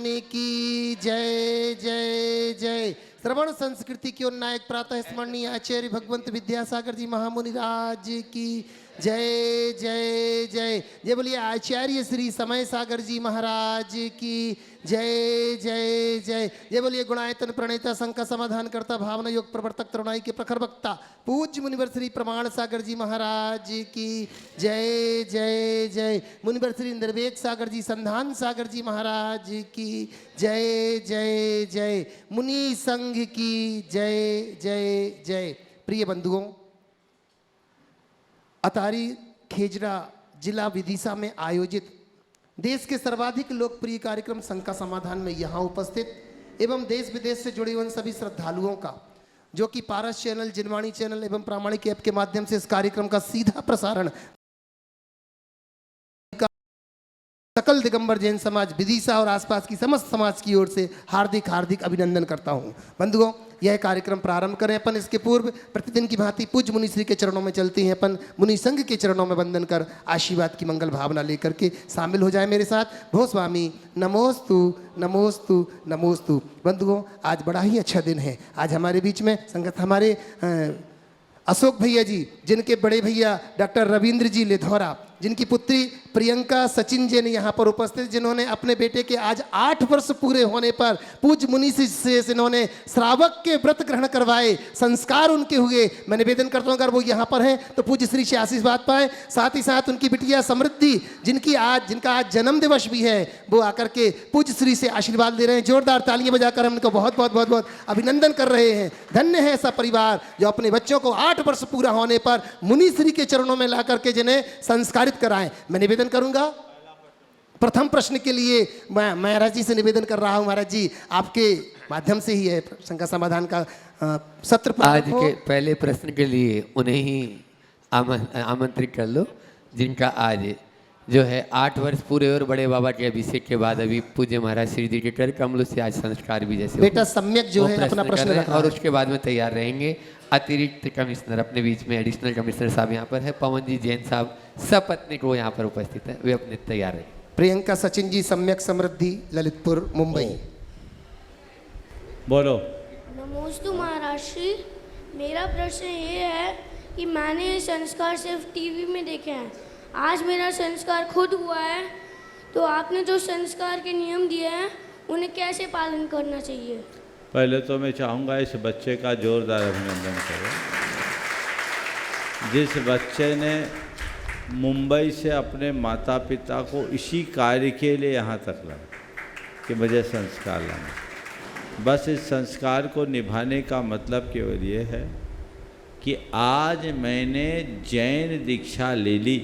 की जय जय जय। श्रवण संस्कृति की नायक प्रातः स्मरणीय आचार्य भगवंत विद्यासागर जी महामुनि राज की जय जय जय। जय बोलिए आचार्य श्री समय सागर जी महाराज की जय जय जय। जय बोलिए गुणायतन प्रणेता शंका समाधान करता भावना योग प्रवर्तक तरुणाई के प्रखर वक्ता पूज्य मुनिवर श्री प्रमाण सागर जी महाराज की जय जय जय। मुनिवर श्री निर्वेक सागर जी संधान सागर जी महाराज की जय जय जय। मुनि संघ की जय जय जय। प्रिय बंधुओं, अतारी खेजरा जिला विदिशा में आयोजित देश के सर्वाधिक लोकप्रिय कार्यक्रम शंका समाधान में यहाँ उपस्थित एवं देश विदेश से जुड़े हुए सभी श्रद्धालुओं का, जो कि पारस चैनल, जिनवाणी चैनल एवं प्रामाणिक ऐप के माध्यम से इस कार्यक्रम का सीधा प्रसारण सकल दिगंबर जैन समाज विदिशा और आसपास की समस्त समाज की ओर से हार्दिक हार्दिक अभिनंदन करता हूं। बंधुओं, यह कार्यक्रम प्रारंभ करें। अपन इसके पूर्व प्रतिदिन की भांति पूज्य मुनि श्री के चरणों में चलते हैं। अपन मुनि संघ के चरणों में वंदन कर आशीर्वाद की मंगल भावना लेकर के शामिल हो जाए मेरे साथ। भो स्वामी नमोस्तु नमोस्तु नमोस्तु। बंधुओं, आज बड़ा ही अच्छा दिन है। आज हमारे बीच में संगत हमारे अशोक भैया जी, जिनके बड़े भैया डॉक्टर रविंद्र जी लेधौरा, जिनकी पुत्री प्रियंका सचिन जी ने यहाँ पर उपस्थित, जिन्होंने अपने बेटे के आज 8 वर्ष पूरे होने पर पूज्य मुनि से इन्होंने श्रावक के व्रत ग्रहण करवाए, संस्कार उनके हुए। मैं निवेदन करता हूँ अगर वो यहाँ पर हैं तो पूज्य श्री से आशीर्वाद पाए। साथ ही साथ उनकी बिटिया समृद्धि, जिनका आज जन्म दिवस भी है, वो आकर के पूज्य श्री से आशीर्वाद ले रहे हैं। जोरदार तालियां बजाकर हम उनको बहुत बहुत बहुत बहुत अभिनंदन कर रहे हैं। धन्य है ऐसा परिवार जो अपने बच्चों को 8 वर्ष पूरा होने पर मुनि श्री के चरणों में ला करके जिन्हें संस्कारित कराएं। मैं निवेदन करूंगा प्रथम प्रश्न के लिए मैं महाराज जी से निवेदन कर रहा हूं। महाराज जी, आपके माध्यम से ही है शंका समाधान का सत्र। आज के पहले प्रश्न के लिए उन्हें ही आमंत्रित कर लो, जिनका आज जो है 8 वर्ष पूरे और बड़े बाबा के अभिषेक के बाद अभी पूज्य महाराज श्री जी के कमलों से आज संस्कार भी जैसे बेटा सम्यक जो है अपना प्रश्न रखा और उसके बाद में तैयार रहेंगे अतिरिक्त कमिश्नर अपने बीच में, एडिशनल कमिश्नर साहब यहाँ पर है, पवन जी जैन साहब सपत्नी को यहाँ पर उपस्थित है, वे अपने तैयार है। प्रियंका सचिन जी सम्यक समृद्धि ललितपुर मुंबई। बोलो। नमोस्तु महाराज श्री। मेरा प्रश्न ये है कि मैंने संस्कार सिर्फ टीवी में देखे हैं, आज मेरा संस्कार खुद हुआ है, तो आपने जो संस्कार के नियम दिए हैं उन्हें कैसे पालन करना चाहिए? पहले तो मैं चाहूँगा इस बच्चे का जोरदार अभिनंदन करो। जिस बच्चे ने मुंबई से अपने माता पिता को इसी कार्य के लिए यहाँ तक लाया कि मुझे संस्कार लाना। बस इस संस्कार को निभाने का मतलब केवल ये है कि आज मैंने जैन दीक्षा ले ली।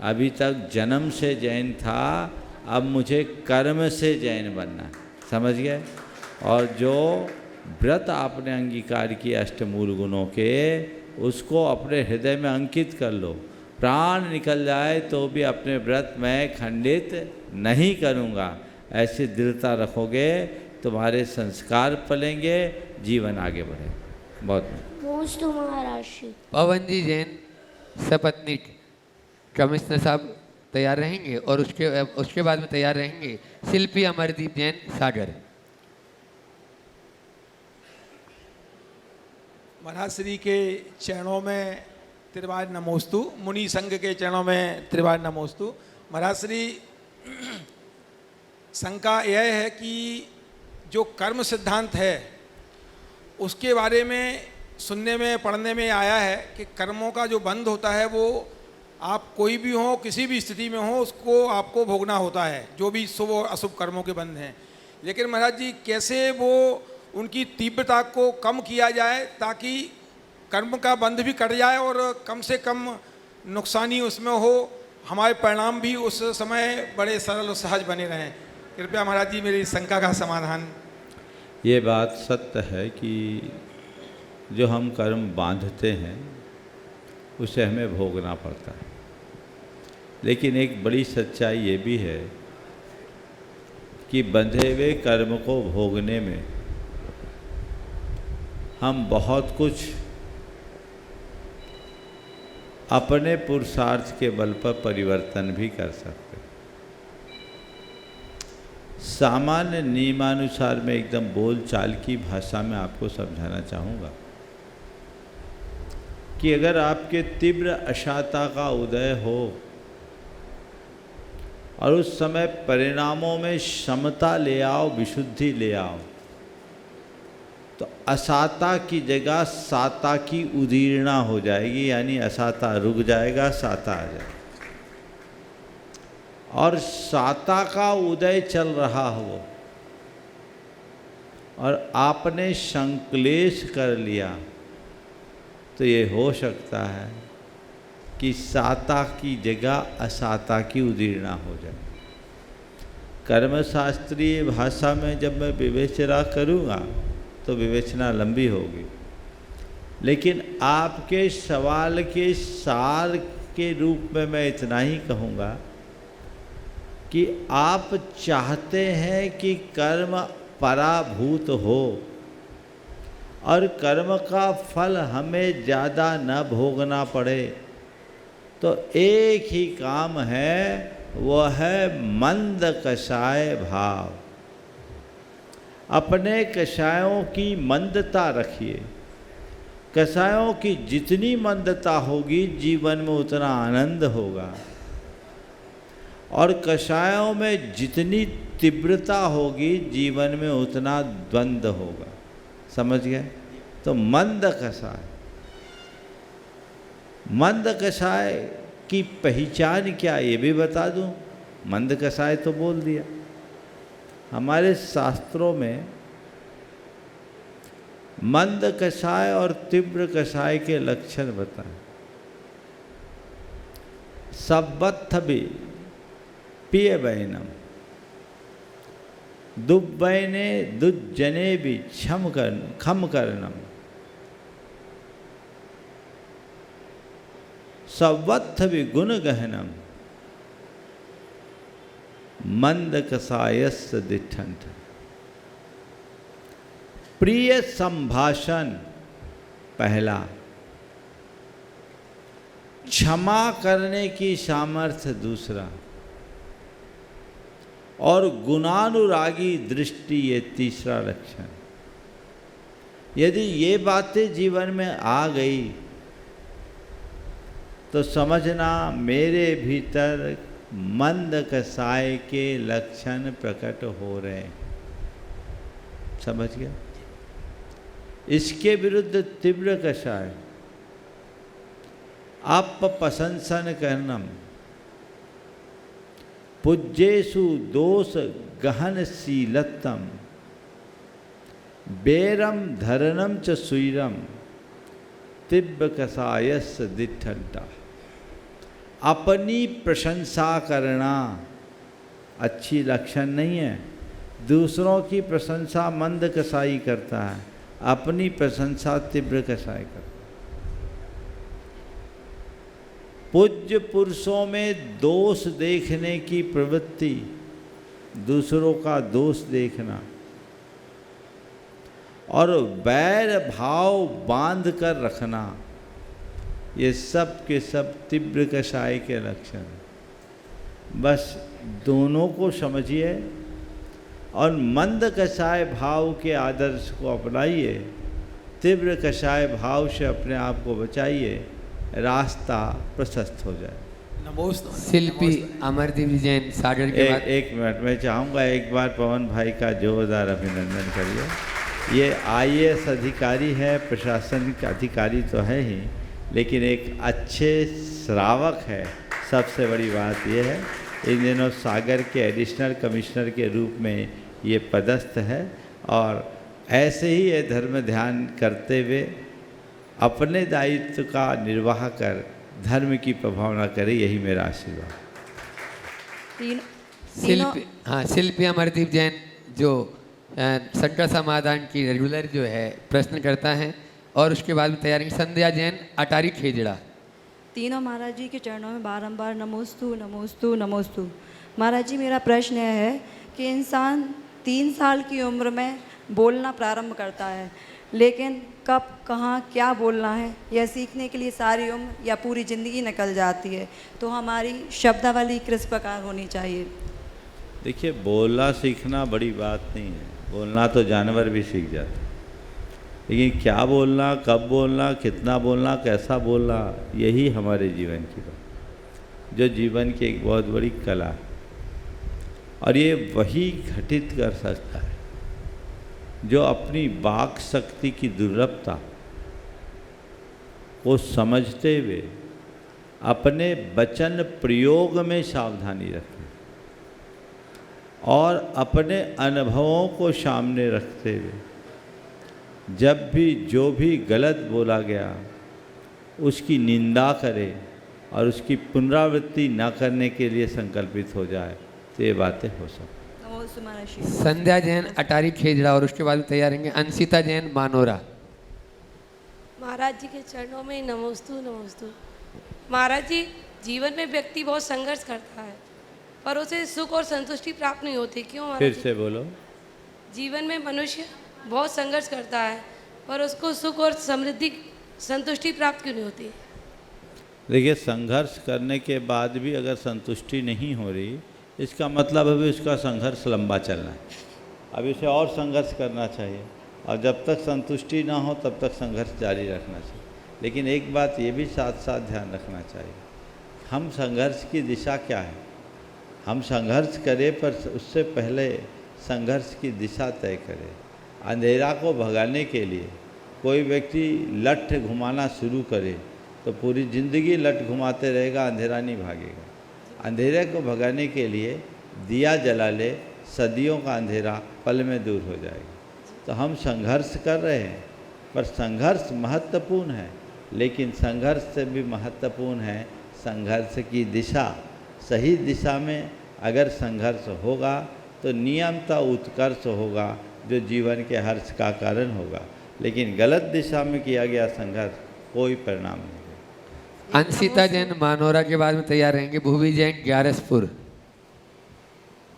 अभी तक जन्म से जैन था, अब मुझे कर्म से जैन बनना है। समझ गए? और जो व्रत आपने अंगीकार किए अष्टमूल गुणों के, उसको अपने हृदय में अंकित कर लो। प्राण निकल जाए तो भी अपने व्रत में खंडित नहीं करूँगा, ऐसी दृढ़ता रखोगे, तुम्हारे संस्कार पलेंगे, जीवन आगे बढ़ेगा। बहुत महाराज। पवन जी जैन सपत्नी कमिश्नर साहब तैयार रहेंगे और उसके बाद में तैयार रहेंगे शिल्पी अमरदीप जैन सागर। महाराज श्री के चरणों में त्रिवार नमोस्तु, मुनि संघ के चरणों में त्रिवार नमोस्तु। महाराज श्री, शंका यह है कि जो कर्म सिद्धांत है उसके बारे में सुनने में पढ़ने में आया है कि कर्मों का जो बंध होता है वो आप कोई भी हो, किसी भी स्थिति में हो, उसको आपको भोगना होता है, जो भी शुभ और अशुभ कर्मों के बंध हैं। लेकिन महाराज जी, कैसे वो उनकी तीव्रता को कम किया जाए ताकि कर्म का बंध भी कट जाए और कम से कम नुकसानी उसमें हो, हमारे परिणाम भी उस समय बड़े सरल और सहज बने रहें। कृपया महाराज जी मेरी शंका का समाधान। ये बात सत्य है कि जो हम कर्म बांधते हैं उसे हमें भोगना पड़ता है, लेकिन एक बड़ी सच्चाई ये भी है कि बंधे हुए कर्म को भोगने में हम बहुत कुछ अपने पुरुषार्थ के बल पर परिवर्तन भी कर सकते हैं। सामान्य नियमानुसार मैं एकदम बोल चाल की भाषा में आपको समझाना चाहूँगा कि अगर आपके तीव्र अशांता का उदय हो और उस समय परिणामों में समता ले आओ, विशुद्धि ले आओ, तो असाता की जगह साता की उदीर्णा हो जाएगी, यानी असाता रुक जाएगा, साता आ जाएगा। और साता का उदय चल रहा हो और आपने संक्लेश कर लिया, तो ये हो सकता है कि साता की जगह असाता की उदीर्णा हो जाए। कर्मशास्त्रीय भाषा में जब मैं विवेचना करूँगा तो विवेचना लंबी होगी, लेकिन आपके सवाल के सार के रूप में मैं इतना ही कहूँगा कि आप चाहते हैं कि कर्म पराभूत हो और कर्म का फल हमें ज़्यादा न भोगना पड़े, तो एक ही काम है, वह है मंद कषाय भाव। अपने कषायों की मंदता रखिए। कषायों की जितनी मंदता होगी जीवन में उतना आनंद होगा, और कषायों में जितनी तीव्रता होगी जीवन में उतना द्वंद्व होगा। समझ गए? तो मंद कषाय, मंद कषाय की पहचान क्या, ये भी बता दूं। मंद कषाय तो बोल दिया। हमारे शास्त्रों में मंद कषाय और तीव्र कषाय के लक्षण बताएं। सब्बत्थ भी पिय बैनम, दुब्बैने दुज्जने भी खम करणम, सवत्थ भी गुण गहनम, मंद कसायस दिठंठ। प्रिय संभाषण पहला, क्षमा करने की सामर्थ्य दूसरा, और गुणानुरागी दृष्टि ये तीसरा लक्षण। यदि ये बातें जीवन में आ गई तो समझना मेरे भीतर मंद कसाय के लक्षण प्रकट हो रहे हैं। समझ गया? इसके विरुद्ध तीव्र कषाय, आप प्रशंसन करनम, पूज्येषु दोष गहन शीलत्तम, बेरम धरणम च सुईरम, तीव्र कषायस दिठंटा। अपनी प्रशंसा करना अच्छी लक्षण नहीं है। दूसरों की प्रशंसा मंद कसाई करता है, अपनी प्रशंसा तीव्र कसाई करता है। पूज्य पुरुषों में दोष देखने की प्रवृत्ति, दूसरों का दोष देखना, और वैर भाव बांध कर रखना, ये सब के सब तीव्र कषाय के लक्षण। बस दोनों को समझिए और मंद कषाय भाव के आदर्श को अपनाइए, तीव्र कषाय भाव से अपने आप को बचाइए, रास्ता प्रशस्त हो जाए। नमोस्तु। शिल्पी अमरदीप जैन सागर के बाद एक मिनट, मैं चाहूँगा एक बार पवन भाई का जोरदार अभिनंदन करिए। ये IAS अधिकारी है, प्रशासनिक अधिकारी तो है ही, लेकिन एक अच्छे श्रावक है। सबसे बड़ी बात यह है, इन दिनों सागर के एडिशनल कमिश्नर के रूप में ये पदस्थ है, और ऐसे ही ये धर्म ध्यान करते हुए अपने दायित्व का निर्वाह कर धर्म की प्रभावना करे, यही मेरा आशीर्वाद। शिल्पी अमरदीप जैन जो संकट समाधान की रेगुलर जो है प्रश्न करता है, और उसके बाद में तैयारी संध्या जैन अटारी खेजड़ा। तीनों महाराज जी के चरणों में बारंबार नमोस्तु नमोस्तु नमोस्तु। महाराज जी, मेरा प्रश्न यह है कि इंसान 3 साल की उम्र में बोलना प्रारंभ करता है, लेकिन कब कहाँ क्या बोलना है यह सीखने के लिए सारी उम्र या पूरी ज़िंदगी निकल जाती है। तो हमारी शब्दावली किस प्रकार होनी चाहिए? देखिए, बोलना सीखना बड़ी बात नहीं है, बोलना तो जानवर भी सीख जाते हैं, लेकिन क्या बोलना, कब बोलना, कितना बोलना, कैसा बोलना, यही हमारे जीवन की बात, जो जीवन की एक बहुत बड़ी कला है। और ये वही घटित कर सकता है जो अपनी वाक शक्ति की दुर्लभता को समझते हुए अपने वचन प्रयोग में सावधानी रखें और अपने अनुभवों को सामने रखते हुए जब भी जो भी गलत बोला गया उसकी निंदा करे और उसकी पुनरावृत्ति न करने के लिए संकल्पित हो जाए, तो ये बातें हो सकती। नमोस्तु महाराज। संध्या जैन अटारी खेजड़ा और उसके बाद तैयार रहेंगे अंशिता जैन मानोरा। महाराज जी के चरणों में नमोस्तु नमोस्तु। महाराज जी, जीवन में व्यक्ति बहुत संघर्ष करता है पर उसे सुख और संतुष्टि प्राप्त नहीं होती, क्यों महाराज फिर जी? से बोलो। जीवन में मनुष्य बहुत संघर्ष करता है पर उसको सुख और समृद्धि संतुष्टि प्राप्त क्यों नहीं होती? देखिए, संघर्ष करने के बाद भी अगर संतुष्टि नहीं हो रही, इसका मतलब अभी उसका संघर्ष लंबा चलना है, अभी उसे और संघर्ष करना चाहिए, और जब तक संतुष्टि ना हो तब तक संघर्ष जारी रखना चाहिए। लेकिन एक बात ये भी साथ साथ ध्यान रखना चाहिए, हम संघर्ष की दिशा क्या है, हम संघर्ष करें पर उससे पहले संघर्ष की दिशा तय करें। अंधेरा को भगाने के लिए कोई व्यक्ति लठ घुमाना शुरू करे तो पूरी ज़िंदगी लठ घुमाते रहेगा, अंधेरा नहीं भागेगा। अंधेरे को भगाने के लिए दिया जला ले, सदियों का अंधेरा पल में दूर हो जाएगा। तो हम संघर्ष कर रहे हैं, पर संघर्ष महत्वपूर्ण है, लेकिन संघर्ष से भी महत्वपूर्ण है संघर्ष की दिशा। सही दिशा में अगर संघर्ष होगा तो नियमता उत्कर्ष होगा, जो जीवन के हर्ष का कारण होगा। लेकिन गलत दिशा में किया गया संघर्ष कोई परिणाम नहीं देगा। अंशिता जैन मानोरा के बाद में तैयार रहेंगे भूवी जैन ग्यारसपुर।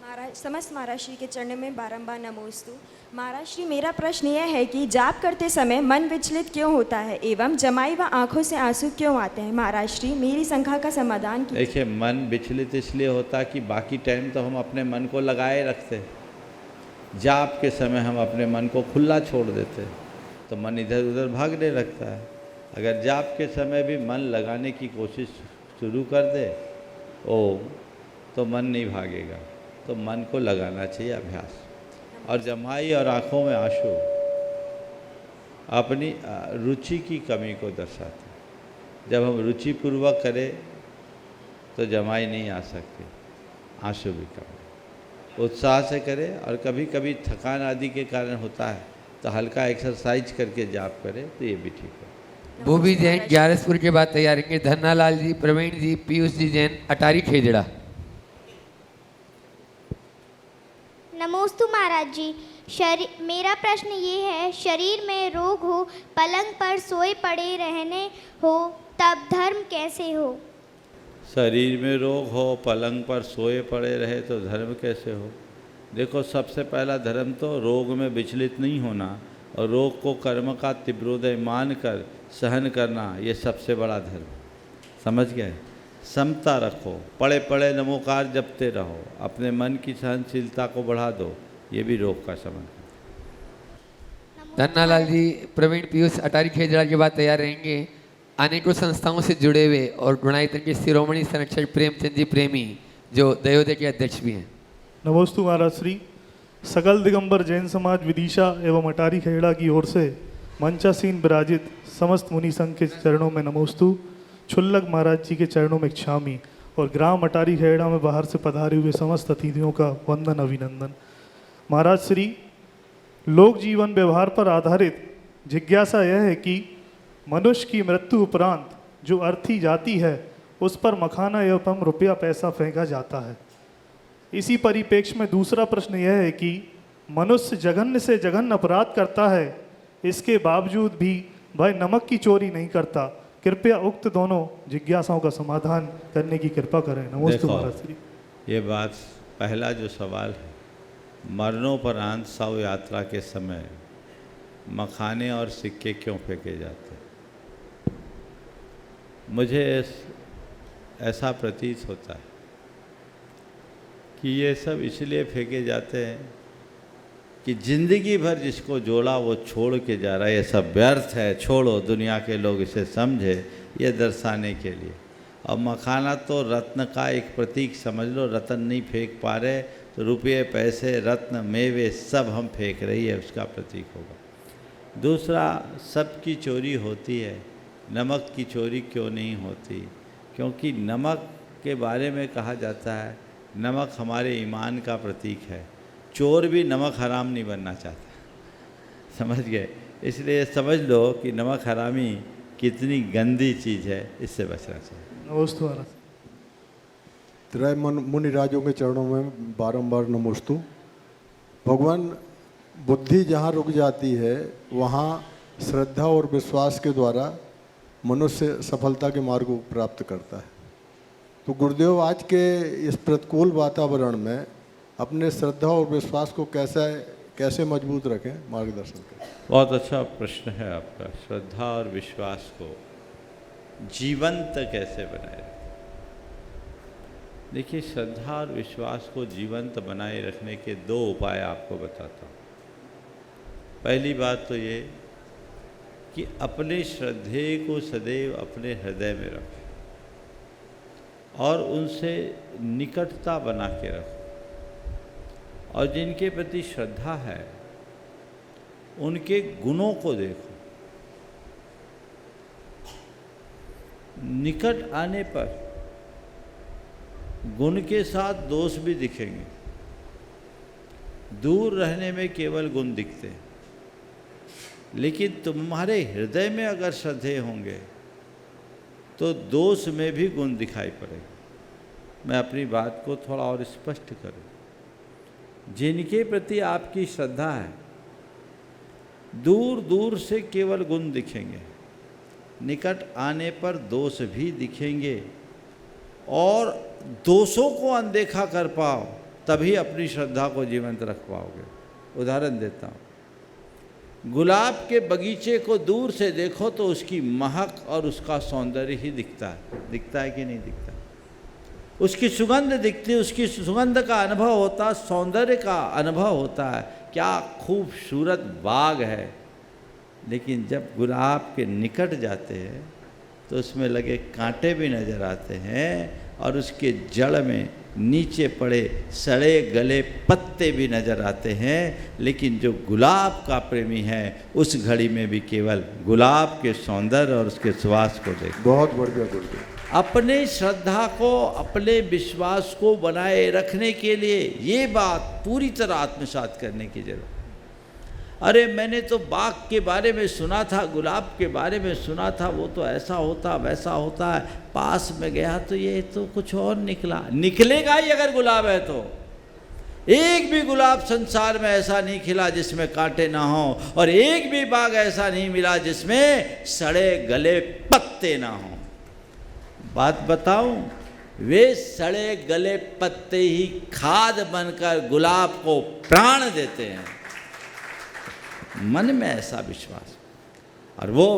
महाराज, समस्त महाराज श्री के चरणों में बारंबार नमोस्तु। महाराज श्री, मेरा प्रश्न यह है कि जाप करते समय मन विचलित क्यों होता है एवं जमाई व आंखों से आंसू क्यों आते हैं? महाराज श्री, मेरी शंका का समाधान कीजिए। देखिए, मन विचलित इसलिए होता कि बाकी टाइम तो हम अपने मन को लगाए रखते हैं, जाप के समय हम अपने मन को खुला छोड़ देते हैं तो मन इधर उधर भागने लगता है। अगर जाप के समय भी मन लगाने की कोशिश शुरू कर दे ओम, तो मन नहीं भागेगा। तो मन को लगाना चाहिए अभ्यास। और जमाई और आँखों में आंसू अपनी रुचि की कमी को दर्शाते हैं। जब हम रुचिपूर्वक करें तो जमाई नहीं आ सकती, आंसू भी कम। उत्साह से करें, और कभी कभी थकान आदि के कारण होता है तो हल्का एक्सरसाइज करके जाप करें तो ये भी ठीक है। भूवी जैन ग्यारसपुर के बाद तैयार रहेंगे धन्नालाल जी, प्रवीण जी, पीयूष जी जैन अटारी खेजड़ा। नमोस्तु महाराज जी। मेरा प्रश्न ये है, शरीर में रोग हो, पलंग पर सोए पड़े रहने हो, तब धर्म कैसे हो? शरीर में रोग हो, पलंग पर सोए पड़े रहे तो धर्म कैसे हो? देखो, सबसे पहला धर्म तो रोग में विचलित नहीं होना और रोग को कर्म का तीव्रोदय मान कर सहन करना, ये सबसे बड़ा धर्म। समझ गए? समता रखो, पड़े पड़े नमोकार जपते रहो, अपने मन की सहनशीलता को बढ़ा दो, ये भी रोग का समाधान। धन्नालाल जी, प्रवीण, पीयूष अटारी खेजड़ा के बाद तैयार रहेंगे अनेकों संस्थाओं से जुड़े हुए और गुणायतन के शिरोमणि संरक्षक प्रेमचंद जी प्रेमी, जो दयोदय के अध्यक्ष भी हैं। नमोस्तु महाराज श्री। सकल दिगंबर जैन समाज विदिशा एवं अटारी खेड़ा की ओर से मंचासीन विराजित समस्त मुनि संघ के चरणों में नमोस्तु। छुल्लक महाराज जी के चरणों में क्षामी और ग्राम अटारी खेड़ा में बाहर से पधारे हुए समस्त अतिथियों का वंदन अभिनंदन। महाराज श्री, लोक जीवन व्यवहार पर आधारित जिज्ञासा यह है कि मनुष्य की मृत्यु उपरांत जो अर्थी जाति है उस पर मखाना एवं रुपया पैसा फेंका जाता है। इसी परिप्रेक्ष्य में दूसरा प्रश्न यह है कि मनुष्य जघन्य से जघन्य अपराध करता है, इसके बावजूद भी भाई नमक की चोरी नहीं करता। कृपया उक्त दोनों जिज्ञासाओं का समाधान करने की कृपा करें। नमस्ते महाराज श्री। ये बात, पहला जो सवाल है, मरणोपरांत शव यात्रा के समय मखाने और सिक्के क्यों फेंके जाते हैं? मुझे ऐसा प्रतीत होता है कि ये सब इसलिए फेंके जाते हैं कि ज़िंदगी भर जिसको जोड़ा वो छोड़ के जा रहा है, ये सब व्यर्थ है, छोड़ो, दुनिया के लोग इसे समझे, ये दर्शाने के लिए। और मखाना तो रत्न का एक प्रतीक समझ लो, रत्न नहीं फेंक पा रहे तो रुपये, पैसे, रत्न, मेवे सब हम फेंक रही है, उसका प्रतीक होगा। दूसरा, सबकी चोरी होती है, नमक की चोरी क्यों नहीं होती? क्योंकि नमक के बारे में कहा जाता है नमक हमारे ईमान का प्रतीक है। चोर भी नमक हराम नहीं बनना चाहता, समझ गए? इसलिए समझ लो कि नमक हरामी कितनी गंदी चीज़ है, इससे बचना चाहिए। नमोस्तु महाराज। त्रय मुनिराजों के चरणों में बारंबार नमोस्तु। भगवान, बुद्धि जहाँ रुक जाती है वहाँ श्रद्धा और विश्वास के द्वारा मनुष्य सफलता के मार्ग को प्राप्त करता है। तो गुरुदेव, आज के इस प्रतिकूल वातावरण में अपने श्रद्धा और विश्वास को कैसे मजबूत रखें, मार्गदर्शन करें। बहुत अच्छा प्रश्न है आपका। श्रद्धा और विश्वास को जीवंत कैसे बनाए रखें? देखिए, श्रद्धा और विश्वास को जीवंत बनाए रखने के 2 उपाय आपको बताता हूँ। पहली बात तो ये कि अपने श्रद्धे को सदैव अपने हृदय में रखें और उनसे निकटता बना के रखो। और जिनके प्रति श्रद्धा है उनके गुणों को देखो। निकट आने पर गुण के साथ दोष भी दिखेंगे, दूर रहने में केवल गुण दिखते हैं। लेकिन तुम्हारे हृदय में अगर श्रद्धे होंगे तो दोष में भी गुण दिखाई पड़ेगा। मैं अपनी बात को थोड़ा और स्पष्ट करूं। जिनके प्रति आपकी श्रद्धा है, दूर दूर से केवल गुण दिखेंगे, निकट आने पर दोष भी दिखेंगे, और दोषों को अनदेखा कर पाओ तभी अपनी श्रद्धा को जीवंत रख पाओगे। उदाहरण देता हूँ, गुलाब के बगीचे को दूर से देखो तो उसकी महक और उसका सौंदर्य ही दिखता है कि नहीं दिखता? उसकी सुगंध दिखती है, उसकी सुगंध का अनुभव होता, सौंदर्य का अनुभव होता है, क्या खूबसूरत बाग है। लेकिन जब गुलाब के निकट जाते हैं तो उसमें लगे कांटे भी नज़र आते हैं और उसके जड़ में नीचे पड़े सड़े गले पत्ते भी नज़र आते हैं। लेकिन जो गुलाब का प्रेमी है उस घड़ी में भी केवल गुलाब के सौंदर्य और उसके सुवास को देख। बहुत बढ़िया गुरुदेव। अपने श्रद्धा को, अपने विश्वास को बनाए रखने के लिए ये बात पूरी तरह आत्मसात करने की जरूरत। अरे मैंने तो बाग के बारे में सुना था, गुलाब के बारे में सुना था, वो तो ऐसा होता वैसा होता है, पास में गया तो ये तो कुछ और निकला। निकलेगा ही अगर गुलाब है तो। एक भी गुलाब संसार में ऐसा नहीं खिला जिसमें कांटे ना हो, और एक भी बाग ऐसा नहीं मिला जिसमें सड़े गले पत्ते ना हो। बात बताऊं, वे सड़े गले पत्ते ही खाद बनकर गुलाब को प्राण देते हैं। मन में ऐसा विश्वास और वो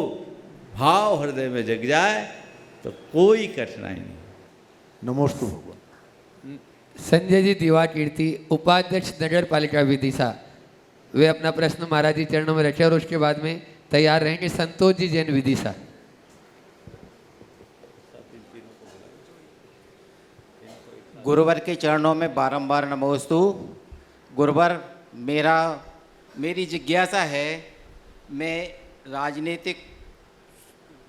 भाव हृदय में जग जाए तो कोई कठिनाई नहीं। नमोस्तु भगवान। संजय जी दिवा कीर्ति, उपाध्यक्ष नगर पालिका विदिशा, वे अपना प्रश्न महाराज जी चरणों में रखे और उसके बाद में तैयार रहेंगे संतोष जी जैन विदिशा। गुरुवर के चरणों में बारंबार नमोस्तु। गुरुवर, मेरी जिज्ञासा है, मैं राजनीतिक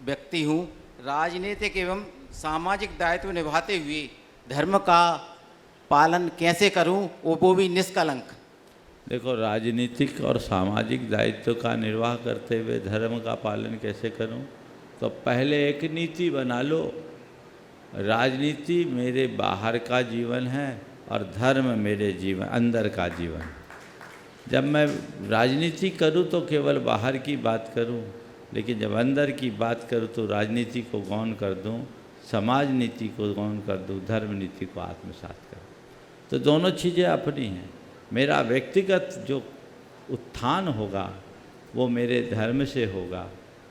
व्यक्ति हूँ, राजनीतिक एवं सामाजिक दायित्व निभाते हुए धर्म का पालन कैसे करूँ, वो भी निष्कलंक? देखो, राजनीतिक और सामाजिक दायित्व का निर्वाह करते हुए धर्म का पालन कैसे करूं? तो पहले एक नीति बना लो, राजनीति मेरे बाहर का जीवन है और धर्म मेरे जीवन अंदर का जीवन। जब मैं राजनीति करूं तो केवल बाहर की बात करूं, लेकिन जब अंदर की बात करूं तो राजनीति को गौण कर दूं, समाज नीति को गौण कर दूं, धर्म नीति को आत्मसात करूं। तो दोनों चीज़ें अपनी हैं। मेरा व्यक्तिगत जो उत्थान होगा वो मेरे धर्म से होगा,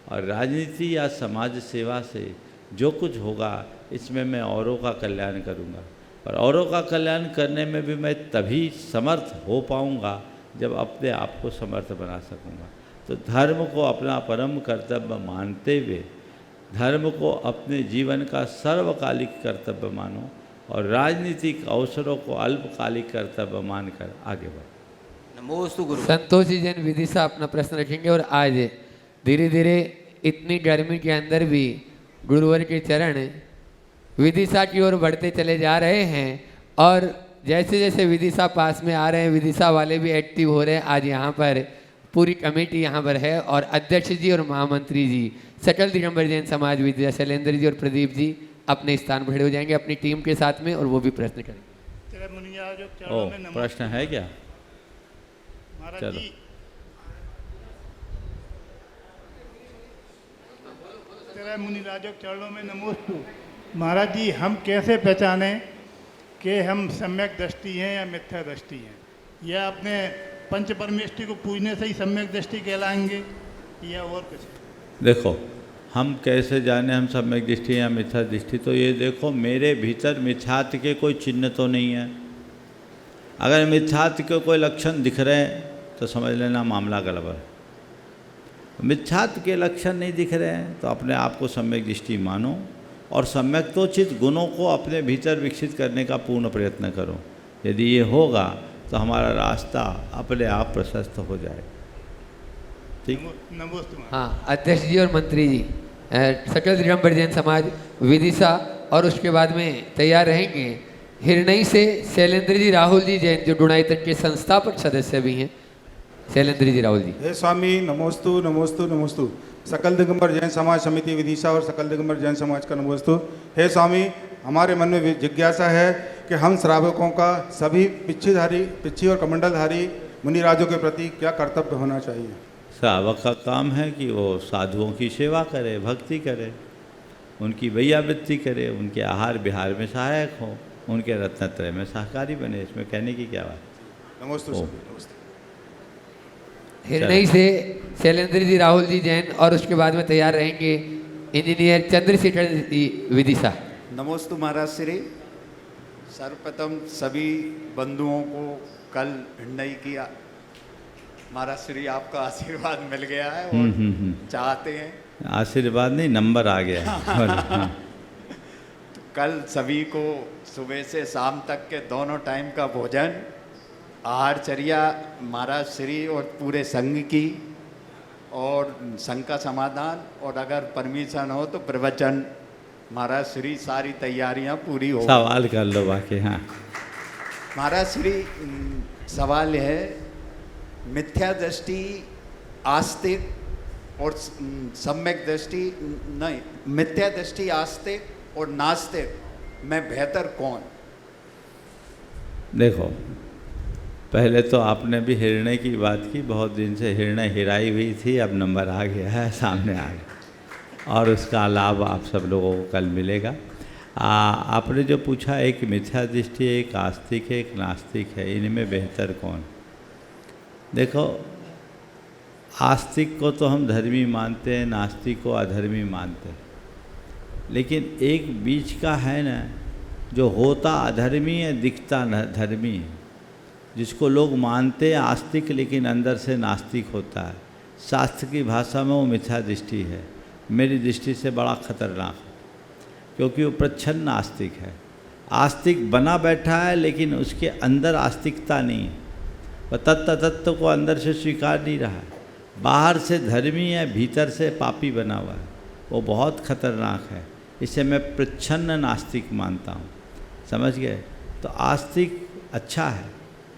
और राजनीति या समाज सेवा से जो कुछ होगा इसमें मैं औरों का कल्याण करूँगा। और औरों का कल्याण करने में भी मैं तभी समर्थ हो पाऊंगा जब अपने आप को समर्थ बना सकूंगा। तो धर्म को अपना परम कर्तव्य मानते हुए धर्म को अपने जीवन का सर्वकालिक कर्तव्य मानो और राजनीतिक अवसरों को अल्पकालिक कर्तव्य मानकर आगे बढ़ो। नमोस्तु गुरु। संतोष जी जैन विदिशा अपना प्रश्न रखेंगे। और आज धीरे धीरे इतनी गर्मी के अंदर भी गुरुवर के चरण विदिशा की ओर बढ़ते चले जा रहे हैं और जैसे जैसे विदिशा पास में आ रहे हैं विदिशा वाले भी एक्टिव हो रहे हैं। आज यहाँ पर पूरी कमेटी यहाँ पर है और अध्यक्ष जी और महामंत्री जी सकल दिगंबर जैन समाज विद्या शैलेंद्र जी और प्रदीप जी अपने स्थान पर खड़े हो जाएंगे अपनी टीम के साथ में और वो भी प्रश्न करेंगे। ओ प्रश्न है क्या? चलो मुनिराजों के चरणों में नमोस्तु। महाराज जी, हम कैसे पहचानें कि हम सम्यक दृष्टि हैं या मिथ्या दृष्टि हैं? या अपने पंच परमेष्टि को पूजने से ही सम्यक दृष्टि कहलाएंगे या और कुछ? देखो, हम कैसे जाने हम सम्यक दृष्टि या मिथ्या दृष्टि? तो ये देखो, मेरे भीतर मिथ्यात्व के कोई चिन्ह तो नहीं है। अगर मिथ्यात्व के कोई लक्षण दिख रहे हैं तो समझ लेना मामला गड़बड़। मिथ्यात्व के लक्षण नहीं दिख रहे हैं तो अपने आप को सम्यक दृष्टि मानो और सम्यक्तोचित गुणों को अपने भीतर विकसित करने का पूर्ण प्रयत्न करो। यदि ये होगा तो हमारा रास्ता अपने आप प्रशस्त हो जाए। ठीक। हाँ, अध्यक्ष जी और मंत्री जी सकल दिगंबर जैन समाज विदिशा और उसके बाद में तैयार रहेंगे हिरनई से शैलेंद्र जी राहुल जी जैन जो गुणायतन के संस्थापक सदस्य भी हैं। शैलेंद्र जी राहुल जी। हे स्वामी, नमोस्तु नमोस्तु नमोस्तु। सकल दिगंबर जैन समाज समिति विदिशा और सकल दिगंबर जैन समाज का नमोस्तु। हे स्वामी, हमारे मन में जिज्ञासा है कि हम श्रावकों का सभी पिच्छी और कमंडलधारी मुनिराजों के प्रति क्या कर्तव्य होना चाहिए? श्रावक का काम है कि वो साधुओं की सेवा करे, भक्ति करे, उनकी वैयावृत्ति करे, उनके आहार विहार में सहायक हो, उनके रत्नत्रय में सहकारी बने। इसमें कहने की क्या बात? नमोस्तु। हिरनई से शैलेंद्र जी राहुल जी जैन और उसके बाद में तैयार रहेंगे इंजीनियर चंद्रशेखर जी विदिशा। नमोस्तु महाराज श्री। सर्वप्रथम सभी बंधुओं को कल हिरनई की महाराज श्री आपका आशीर्वाद मिल गया है और चाहते हैं। आशीर्वाद नहीं, नंबर आ गया। तो कल सभी को सुबह से शाम तक के दोनों टाइम का भोजन, आहारचर्या महाराज श्री और पूरे संघ की और संघ का समाधान और अगर परमिशन हो तो प्रवचन महाराज श्री, सारी तैयारियां पूरी हो। सवाल कर लो बाकी। हाँ महाराज श्री, सवाल है मिथ्या दृष्टि, आस्तिक और सम्यक दृष्टि नहीं, मिथ्या दृष्टि, आस्तिक और नास्तिक में बेहतर कौन? देखो, पहले तो आपने भी हिरणे की बात की। बहुत दिन से हिरणे हिराई हुई थी, अब नंबर आ गया है, सामने आ गया और उसका लाभ आप सब लोगों को कल मिलेगा। आपने जो पूछा, एक मिथ्या दृष्टि, एक आस्तिक है, एक नास्तिक है, इनमें बेहतर कौन? देखो, आस्तिक को तो हम धर्मी मानते हैं, नास्तिक को अधर्मी मानते हैं, लेकिन एक बीच का है ना, जो होता अधर्मी है दिखता धर्मी है, जिसको लोग मानते हैं आस्तिक लेकिन अंदर से नास्तिक होता है। शास्त्र की भाषा में वो मिथ्या दृष्टि है। मेरी दृष्टि से बड़ा खतरनाक है, क्योंकि वो प्रच्छन्न आस्तिक है। आस्तिक बना बैठा है लेकिन उसके अंदर आस्तिकता नहीं है, वह तत्व को अंदर से स्वीकार नहीं रहा है। बाहर से धर्मी है, भीतर से पापी बना हुआ है, वो बहुत खतरनाक है। इसे मैं प्रच्छन्न नास्तिक मानता हूँ। समझ गए? तो आस्तिक अच्छा है,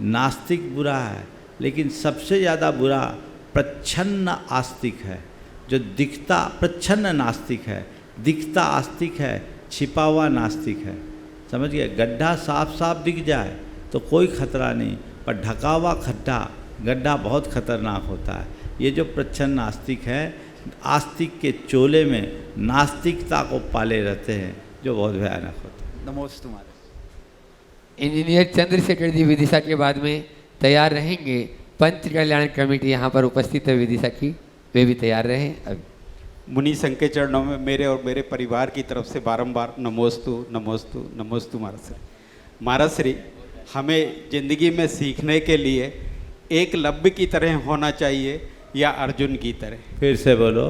नास्तिक बुरा है, लेकिन सबसे ज़्यादा बुरा प्रच्छन्न आस्तिक है, जो दिखता, प्रच्छन्न नास्तिक है, दिखता आस्तिक है, छिपा हुआ नास्तिक है। समझ गए? गड्ढा साफ साफ दिख जाए तो कोई खतरा नहीं, पर ढका हुआ गड्ढा बहुत खतरनाक होता है। ये जो प्रच्छन्न नास्तिक है, आस्तिक के चोले में नास्तिकता को पाले रहते हैं, जो बहुत भयानक होता है। नमोस्तु महाराज। इंजीनियर चंद्रशेखर जी विदिशा के बाद में तैयार रहेंगे। पंच कल्याण कमेटी यहाँ पर उपस्थित है विदिशा की, वे भी तैयार रहें। मुनि संघ के चरणों में मेरे और मेरे परिवार की तरफ से बारंबार नमोस्तु नमोस्तु नमोस्तु महाराज। महाराज श्री, हमें ज़िंदगी में सीखने के लिए एकलव्य की तरह होना चाहिए या अर्जुन की तरह? फिर से बोलो।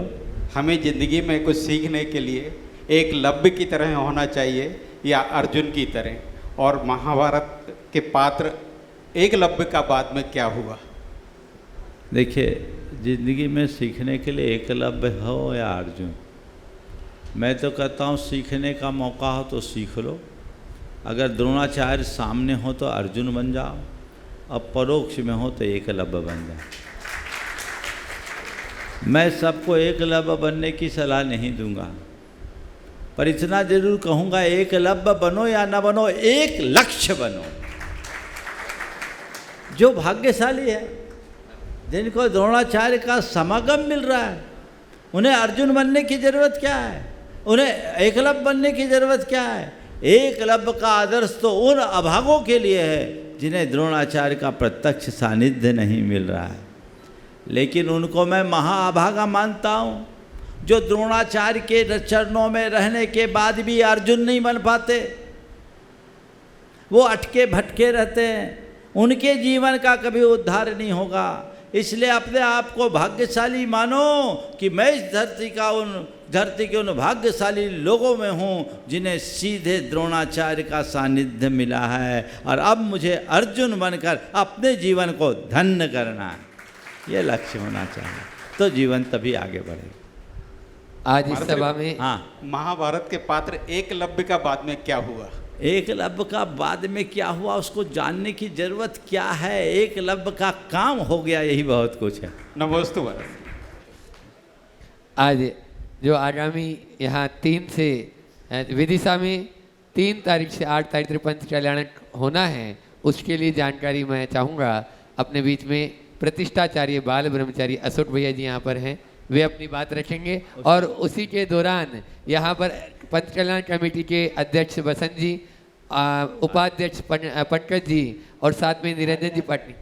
हमें ज़िंदगी में कुछ सीखने के लिए एकलव्य की तरह होना चाहिए या अर्जुन की तरह? और महाभारत के पात्र एकलव्य का बाद में क्या हुआ? देखिए, ज़िंदगी में सीखने के लिए एकलव्य हो या अर्जुन, मैं तो कहता हूँ सीखने का मौका हो तो सीख लो। अगर द्रोणाचार्य सामने हो तो अर्जुन बन जाओ, अब परोक्ष में हो तो एकलव्य बन जाओ। मैं सबको एकलव्य बनने की सलाह नहीं दूंगा, पर इतना जरूर कहूँगा, एकलव्य बनो या न बनो, एक लक्ष्य बनो। जो भाग्यशाली है, जिनको द्रोणाचार्य का समागम मिल रहा है, उन्हें अर्जुन बनने की ज़रूरत क्या है? उन्हें एकलव्य बनने की ज़रूरत क्या है? एकलव्य का आदर्श तो उन अभागों के लिए है जिन्हें द्रोणाचार्य का प्रत्यक्ष सानिध्य नहीं मिल रहा है। लेकिन उनको मैं महाअभागा मानता हूँ, जो द्रोणाचार्य के चरणों में रहने के बाद भी अर्जुन नहीं बन पाते, वो अटके भटके रहते हैं, उनके जीवन का कभी उद्धार नहीं होगा। इसलिए अपने आप को भाग्यशाली मानो कि मैं इस धरती के उन भाग्यशाली लोगों में हूँ जिन्हें सीधे द्रोणाचार्य का सानिध्य मिला है, और अब मुझे अर्जुन बनकर अपने जीवन को धन्य करना है, ये लक्ष्य होना चाहिए, तो जीवन तभी आगे बढ़ेगा। आज इस सभा में महाभारत के पात्र एकलव्य का बाद में क्या हुआ? एकलव्य का बाद में क्या हुआ उसको जानने की जरूरत क्या है? एकलव्य का काम हो गया, यही बहुत कुछ है। नमोस्तु महाराज। आज जो आगामी यहाँ 3 से विदिशा में 3 तारीख से 8 तारीख तक पंच कल्याण होना है, उसके लिए जानकारी मैं चाहूँगा। अपने बीच में प्रतिष्ठाचार्य बाल ब्रह्मचारी अशोक भैया जी यहाँ पर हैं, वे अपनी बात रखेंगे। और उसी के दौरान यहाँ पर पंच कल्याण कमेटी के अध्यक्ष बसंत जी, उपाध्यक्ष पंकज जी, और साथ में निरंजन जी पाटनी,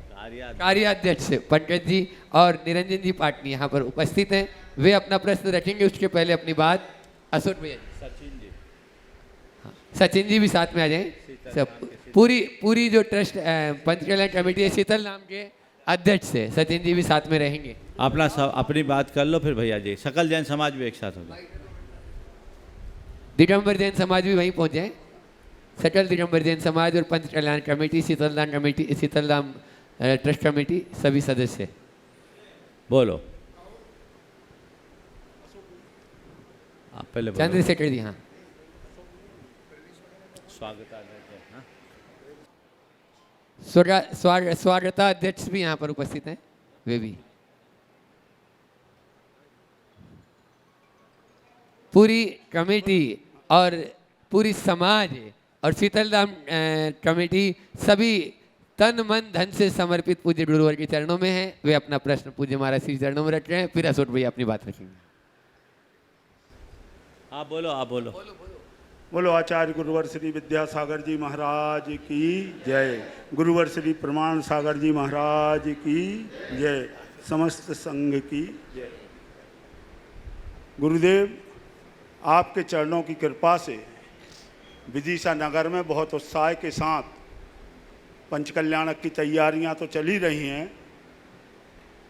कार्याध्यक्ष पंकज जी और निरंजन जी पाटनी यहाँ पर उपस्थित हैं। वे अपना प्रश्न रखेंगे। उसके पहले अपनी बात अशोक भैया, सचिन जी भी साथ में आ जाएं। सब पूरी जो ट्रस्ट पंच कल्याण कमेटी है, शीतल नाम के अध्यक्ष है, सचिन जी भी साथ में रहेंगे। अपनी बात कर लो, फिर भैया जी। सकल जैन समाज भी एक साथ हो जाए। दिगंबर जैन समाज भी वहीं पहुँच जाए। सकल दिगंबर जैन समाज और पंच कल्याण कमेटी, शीतलधाम कमेटी, शीतलधाम ट्रस्ट कमेटी, सभी सदस्य बोलो। पहले चंद्रशेखर जी। हाँ, स्वागताध्यक्ष भी यहाँ पर उपस्थित हैं, वे भी। पूरी कमेटी और पूरी समाज और शीतलधाम कमेटी सभी तन मन धन से समर्पित पूज्य गुरुवर के चरणों में है। वे अपना प्रश्न पूज्य महाराज श्री चरणों में रख रहे हैं, फिर अशोक भैया अपनी बात रखेंगे। आप बोलो, आप बोलो। बोलो आचार्य गुरुवर श्री विद्यासागर जी महाराज की जय। गुरुवर श्री प्रमाण सागर जी महाराज की जय। समस्त संघ की जय। गुरुदेव, आपके चरणों की कृपा से विदिशा नगर में बहुत उत्साह के साथ पंचकल्याणक की तैयारियां तो चल ही रही हैं।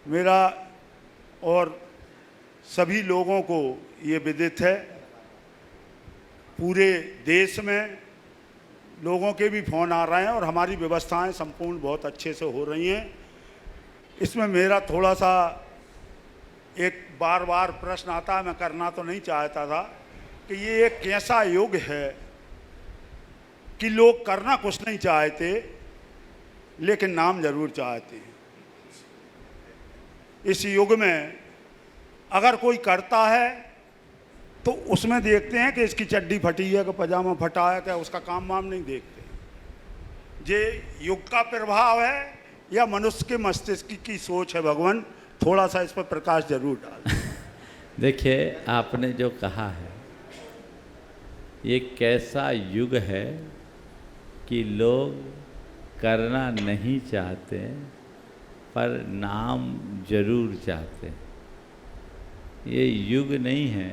मेरा और सभी लोगों को ये विदित है, पूरे देश में लोगों के भी फ़ोन आ रहे हैं और हमारी व्यवस्थाएं संपूर्ण बहुत अच्छे से हो रही हैं। इसमें मेरा थोड़ा सा एक बार बार प्रश्न आता है, मैं करना तो नहीं चाहता था, कि ये एक कैसा युग है कि लोग करना कुछ नहीं चाहते लेकिन नाम जरूर चाहते हैं। इस युग में अगर कोई करता है तो उसमें देखते हैं कि इसकी चड्डी फटी है कि पजामा फटा है, क्या उसका काम वाम नहीं देखते। ये युग का प्रभाव है या मनुष्य के मस्तिष्क की सोच है? भगवान थोड़ा सा इस पर प्रकाश जरूर डाल। देखिए, आपने जो कहा है, ये कैसा युग है कि लोग करना नहीं चाहते पर नाम जरूर चाहते हैं। ये युग नहीं है,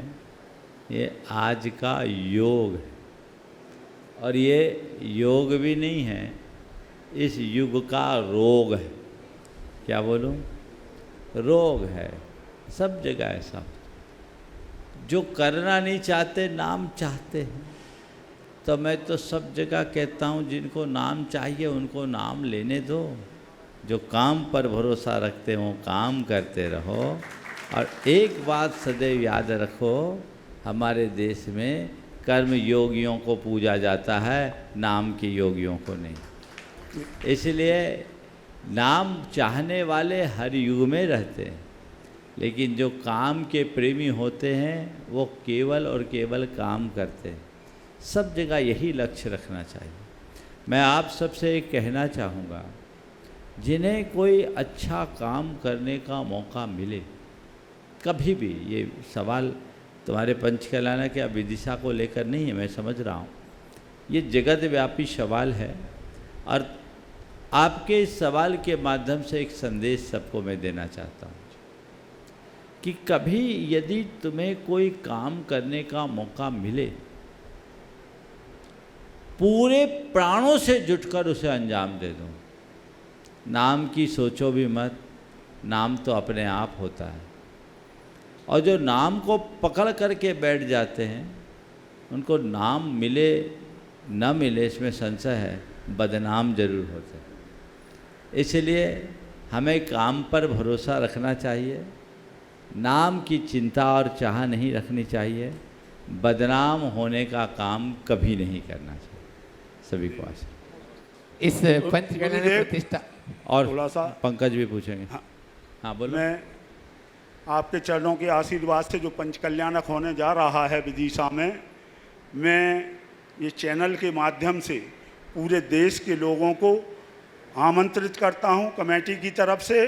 ये आज का योग है। और ये योग भी नहीं है, इस युग का रोग है। क्या बोलूं? रोग है, सब जगह ऐसा। जो करना नहीं चाहते नाम चाहते हैं। तो मैं तो सब जगह कहता हूँ जिनको नाम चाहिए उनको नाम लेने दो। जो काम पर भरोसा रखते हो काम करते रहो। और एक बात सदैव याद रखो, हमारे देश में कर्म योगियों को पूजा जाता है, नाम के योगियों को नहीं। इसलिए नाम चाहने वाले हर युग में रहते हैं, लेकिन जो काम के प्रेमी होते हैं वो केवल और केवल काम करते हैं। सब जगह यही लक्ष्य रखना चाहिए। मैं आप सबसे एक कहना चाहूँगा, जिन्हें कोई अच्छा काम करने का मौका मिले, कभी भी, ये सवाल तुम्हारे पंचकल्याण के विदिशा को लेकर नहीं है, मैं समझ रहा हूँ, ये जगत व्यापी सवाल है। और आपके इस सवाल के माध्यम से एक संदेश सबको मैं देना चाहता हूँ कि कभी यदि तुम्हें कोई काम करने का मौका मिले, पूरे प्राणों से जुटकर उसे अंजाम दे दो। नाम की सोचो भी मत, नाम तो अपने आप होता है। और जो नाम को पकड़ करके बैठ जाते हैं उनको नाम मिले न मिले इसमें संशय है, बदनाम जरूर होते हैं। इसलिए हमें काम पर भरोसा रखना चाहिए, नाम की चिंता और चाह नहीं रखनी चाहिए, बदनाम होने का काम कभी नहीं करना चाहिए। सभी को आशा। इस पंचकल्याण प्रतिष्ठा और थोड़ा सा पंकज भी पूछेंगे। हाँ बोलो। मैं आपके चरणों के आशीर्वाद से जो पंचकल्याणक होने जा रहा है विदिशा में, मैं ये चैनल के माध्यम से पूरे देश के लोगों को आमंत्रित करता हूं कमेटी की तरफ से,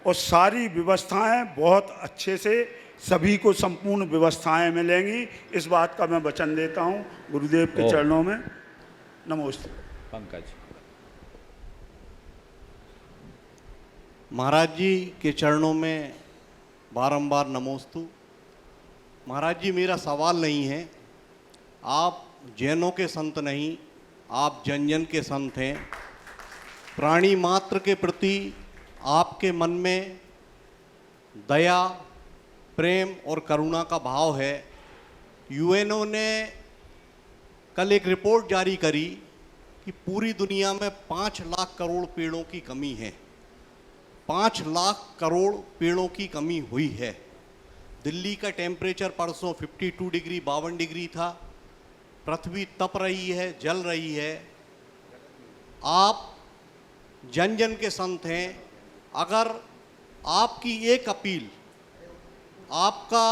और सारी व्यवस्थाएं बहुत अच्छे से सभी को संपूर्ण व्यवस्थाएं मिलेंगी, इस बात का मैं वचन देता हूं गुरुदेव के चरणों में। नमस्ते। पंकज। महाराज जी के चरणों में बारंबार नमोस्तु। महाराज जी, मेरा सवाल नहीं है, आप जैनों के संत नहीं, आप जन जन के संत हैं। प्राणी मात्र के प्रति आपके मन में दया, प्रेम और करुणा का भाव है। यूएनओ ने कल एक रिपोर्ट जारी करी कि पूरी दुनिया में 5 लाख करोड़ पेड़ों की कमी है। 5 लाख करोड़ पेड़ों की कमी हुई है। दिल्ली का टेम्परेचर परसों 52 डिग्री 52 डिग्री था। पृथ्वी तप रही है, जल रही है। आप जन जन के संत हैं। अगर आपकी एक अपील, आपका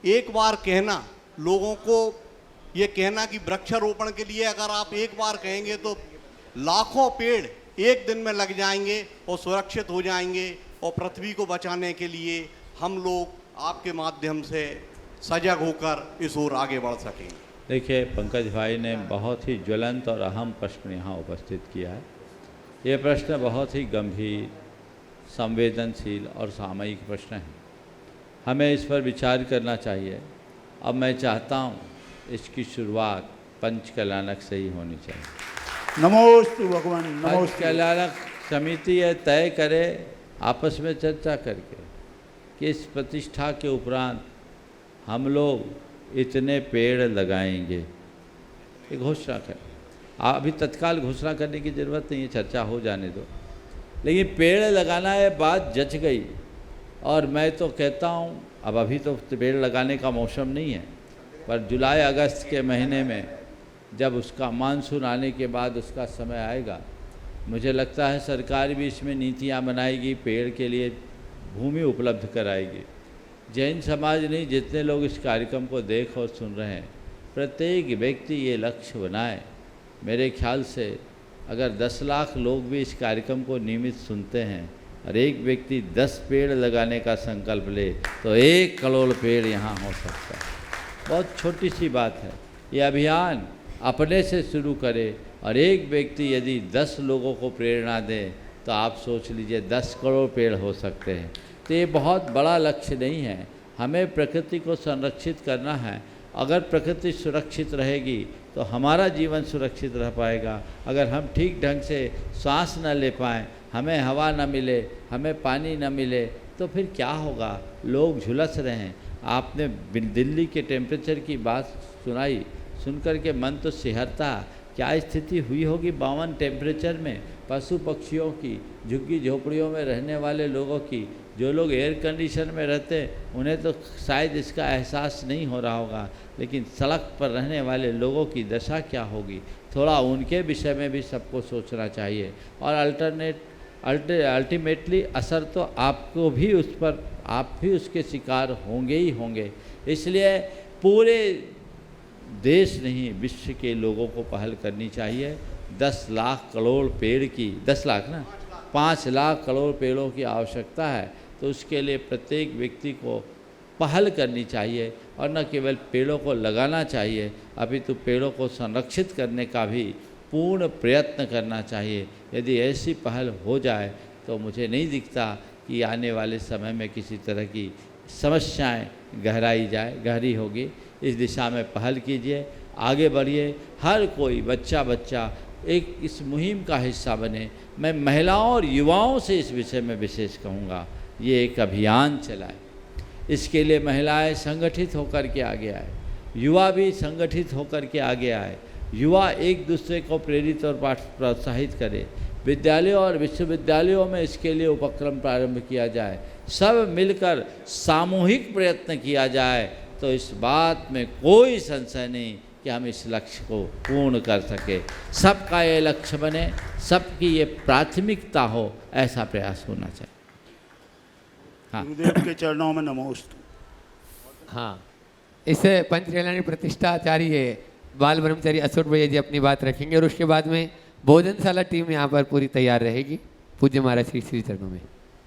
एक बार कहना, लोगों को ये कहना कि वृक्षारोपण के लिए अगर आप एक बार कहेंगे तो लाखों पेड़ एक दिन में लग जाएंगे और सुरक्षित हो जाएंगे, और पृथ्वी को बचाने के लिए हम लोग आपके माध्यम से सजग होकर इस ओर आगे बढ़ सकें। देखिए, पंकज भाई ने बहुत ही ज्वलंत और अहम प्रश्न यहाँ उपस्थित किया है। ये प्रश्न बहुत ही गंभीर, संवेदनशील और सामयिक प्रश्न है। हमें इस पर विचार करना चाहिए। अब मैं चाहता हूँ इसकी शुरुआत पंचकल्याणक से ही होनी चाहिए। नमोस्तु भगवान, नमोस्तु। पंचकल्याणक समिति यह तय करे आपस में चर्चा करके कि इस प्रतिष्ठा के उपरांत हम लोग इतने पेड़ लगाएंगे, ये घोषणा करें। अभी तत्काल घोषणा करने की ज़रूरत नहीं है, चर्चा हो जाने दो। लेकिन पेड़ लगाना ये बात जच गई। और मैं तो कहता हूँ, अब अभी तो पेड़ लगाने का मौसम नहीं है, पर जुलाई अगस्त के महीने में जब उसका मानसून आने के बाद उसका समय आएगा, मुझे लगता है सरकार भी इसमें नीतियाँ बनाएगी, पेड़ के लिए भूमि उपलब्ध कराएगी। जैन समाज नहीं, जितने लोग इस कार्यक्रम को देख और सुन रहे हैं, प्रत्येक व्यक्ति ये लक्ष्य बनाए। मेरे ख्याल से अगर 10 लाख लोग भी इस कार्यक्रम को नियमित सुनते हैं और एक व्यक्ति 10 पेड़ लगाने का संकल्प ले तो 1 करोड़ पेड़ यहाँ हो सकता है। बहुत छोटी सी बात है। ये अभियान अपने से शुरू करे और एक व्यक्ति यदि 10 लोगों को प्रेरणा दे तो आप सोच लीजिए 10 करोड़ पेड़ हो सकते हैं। तो ये बहुत बड़ा लक्ष्य नहीं है। हमें प्रकृति को संरक्षित करना है अगर प्रकृति सुरक्षित रहेगी तो हमारा जीवन सुरक्षित रह पाएगा। अगर हम ठीक ढंग से सांस न ले पाएँ, हमें हवा न मिले, हमें पानी न मिले, तो फिर क्या होगा? लोग झुलस रहे हैं। आपने दिल्ली के टेम्परेचर की बात सुनाई, सुनकर के मन तो सिहरता। क्या स्थिति हुई होगी 52 टेम्परेचर में? पशु पक्षियों की, झुग्गी झोपड़ियों में रहने वाले लोगों की, जो लोग एयर कंडीशन में रहते हैं उन्हें तो शायद इसका एहसास नहीं हो रहा होगा, लेकिन सड़क पर रहने वाले लोगों की दशा क्या होगी? थोड़ा उनके विषय में भी सबको सोचना चाहिए। और अल्टीमेटली असर तो आपको भी उस पर, आप भी उसके शिकार होंगे ही होंगे। इसलिए पूरे देश नहीं, विश्व के लोगों को पहल करनी चाहिए। 10 लाख करोड़ पेड़ की, 10 लाख ना, 5 लाख करोड़ पेड़ों की आवश्यकता है, तो उसके लिए प्रत्येक व्यक्ति को पहल करनी चाहिए और न केवल पेड़ों को लगाना चाहिए, अपितु पेड़ों को संरक्षित करने का भी पूर्ण प्रयत्न करना चाहिए। यदि ऐसी पहल हो जाए तो मुझे नहीं दिखता कि आने वाले समय में किसी तरह की समस्याएं गहरी होगी। इस दिशा में पहल कीजिए, आगे बढ़िए। हर कोई बच्चा एक इस मुहिम का हिस्सा बने। मैं महिलाओं और युवाओं से इस विषय में विशेष कहूँगा, ये एक अभियान चलाए। इसके लिए महिलाएं संगठित होकर के आगे आए, युवा भी संगठित होकर के आगे आए। युवा एक दूसरे को प्रेरित और प्रोत्साहित करे। विद्यालयों और विश्वविद्यालयों में इसके लिए उपक्रम प्रारंभ किया जाए। सब मिलकर सामूहिक प्रयत्न किया जाए तो इस बात में कोई संशय नहीं कि हम इस लक्ष्य को पूर्ण कर सके। सबका ये लक्ष्य बने, सबकी ये प्राथमिकता हो, ऐसा प्रयास होना चाहिए। हाँ, गुरुदेव के चरणों में नमोस्तु। हाँ, इससे पंच कल्याणी प्रतिष्ठाचार्य बाल ब्रह्मचारी अशोक भैया जी अपनी बात रखेंगे और उसके बाद में भोजनशाला टीम यहाँ पर पूरी तैयार रहेगी। पूज्य महाराज श्री चरणों में।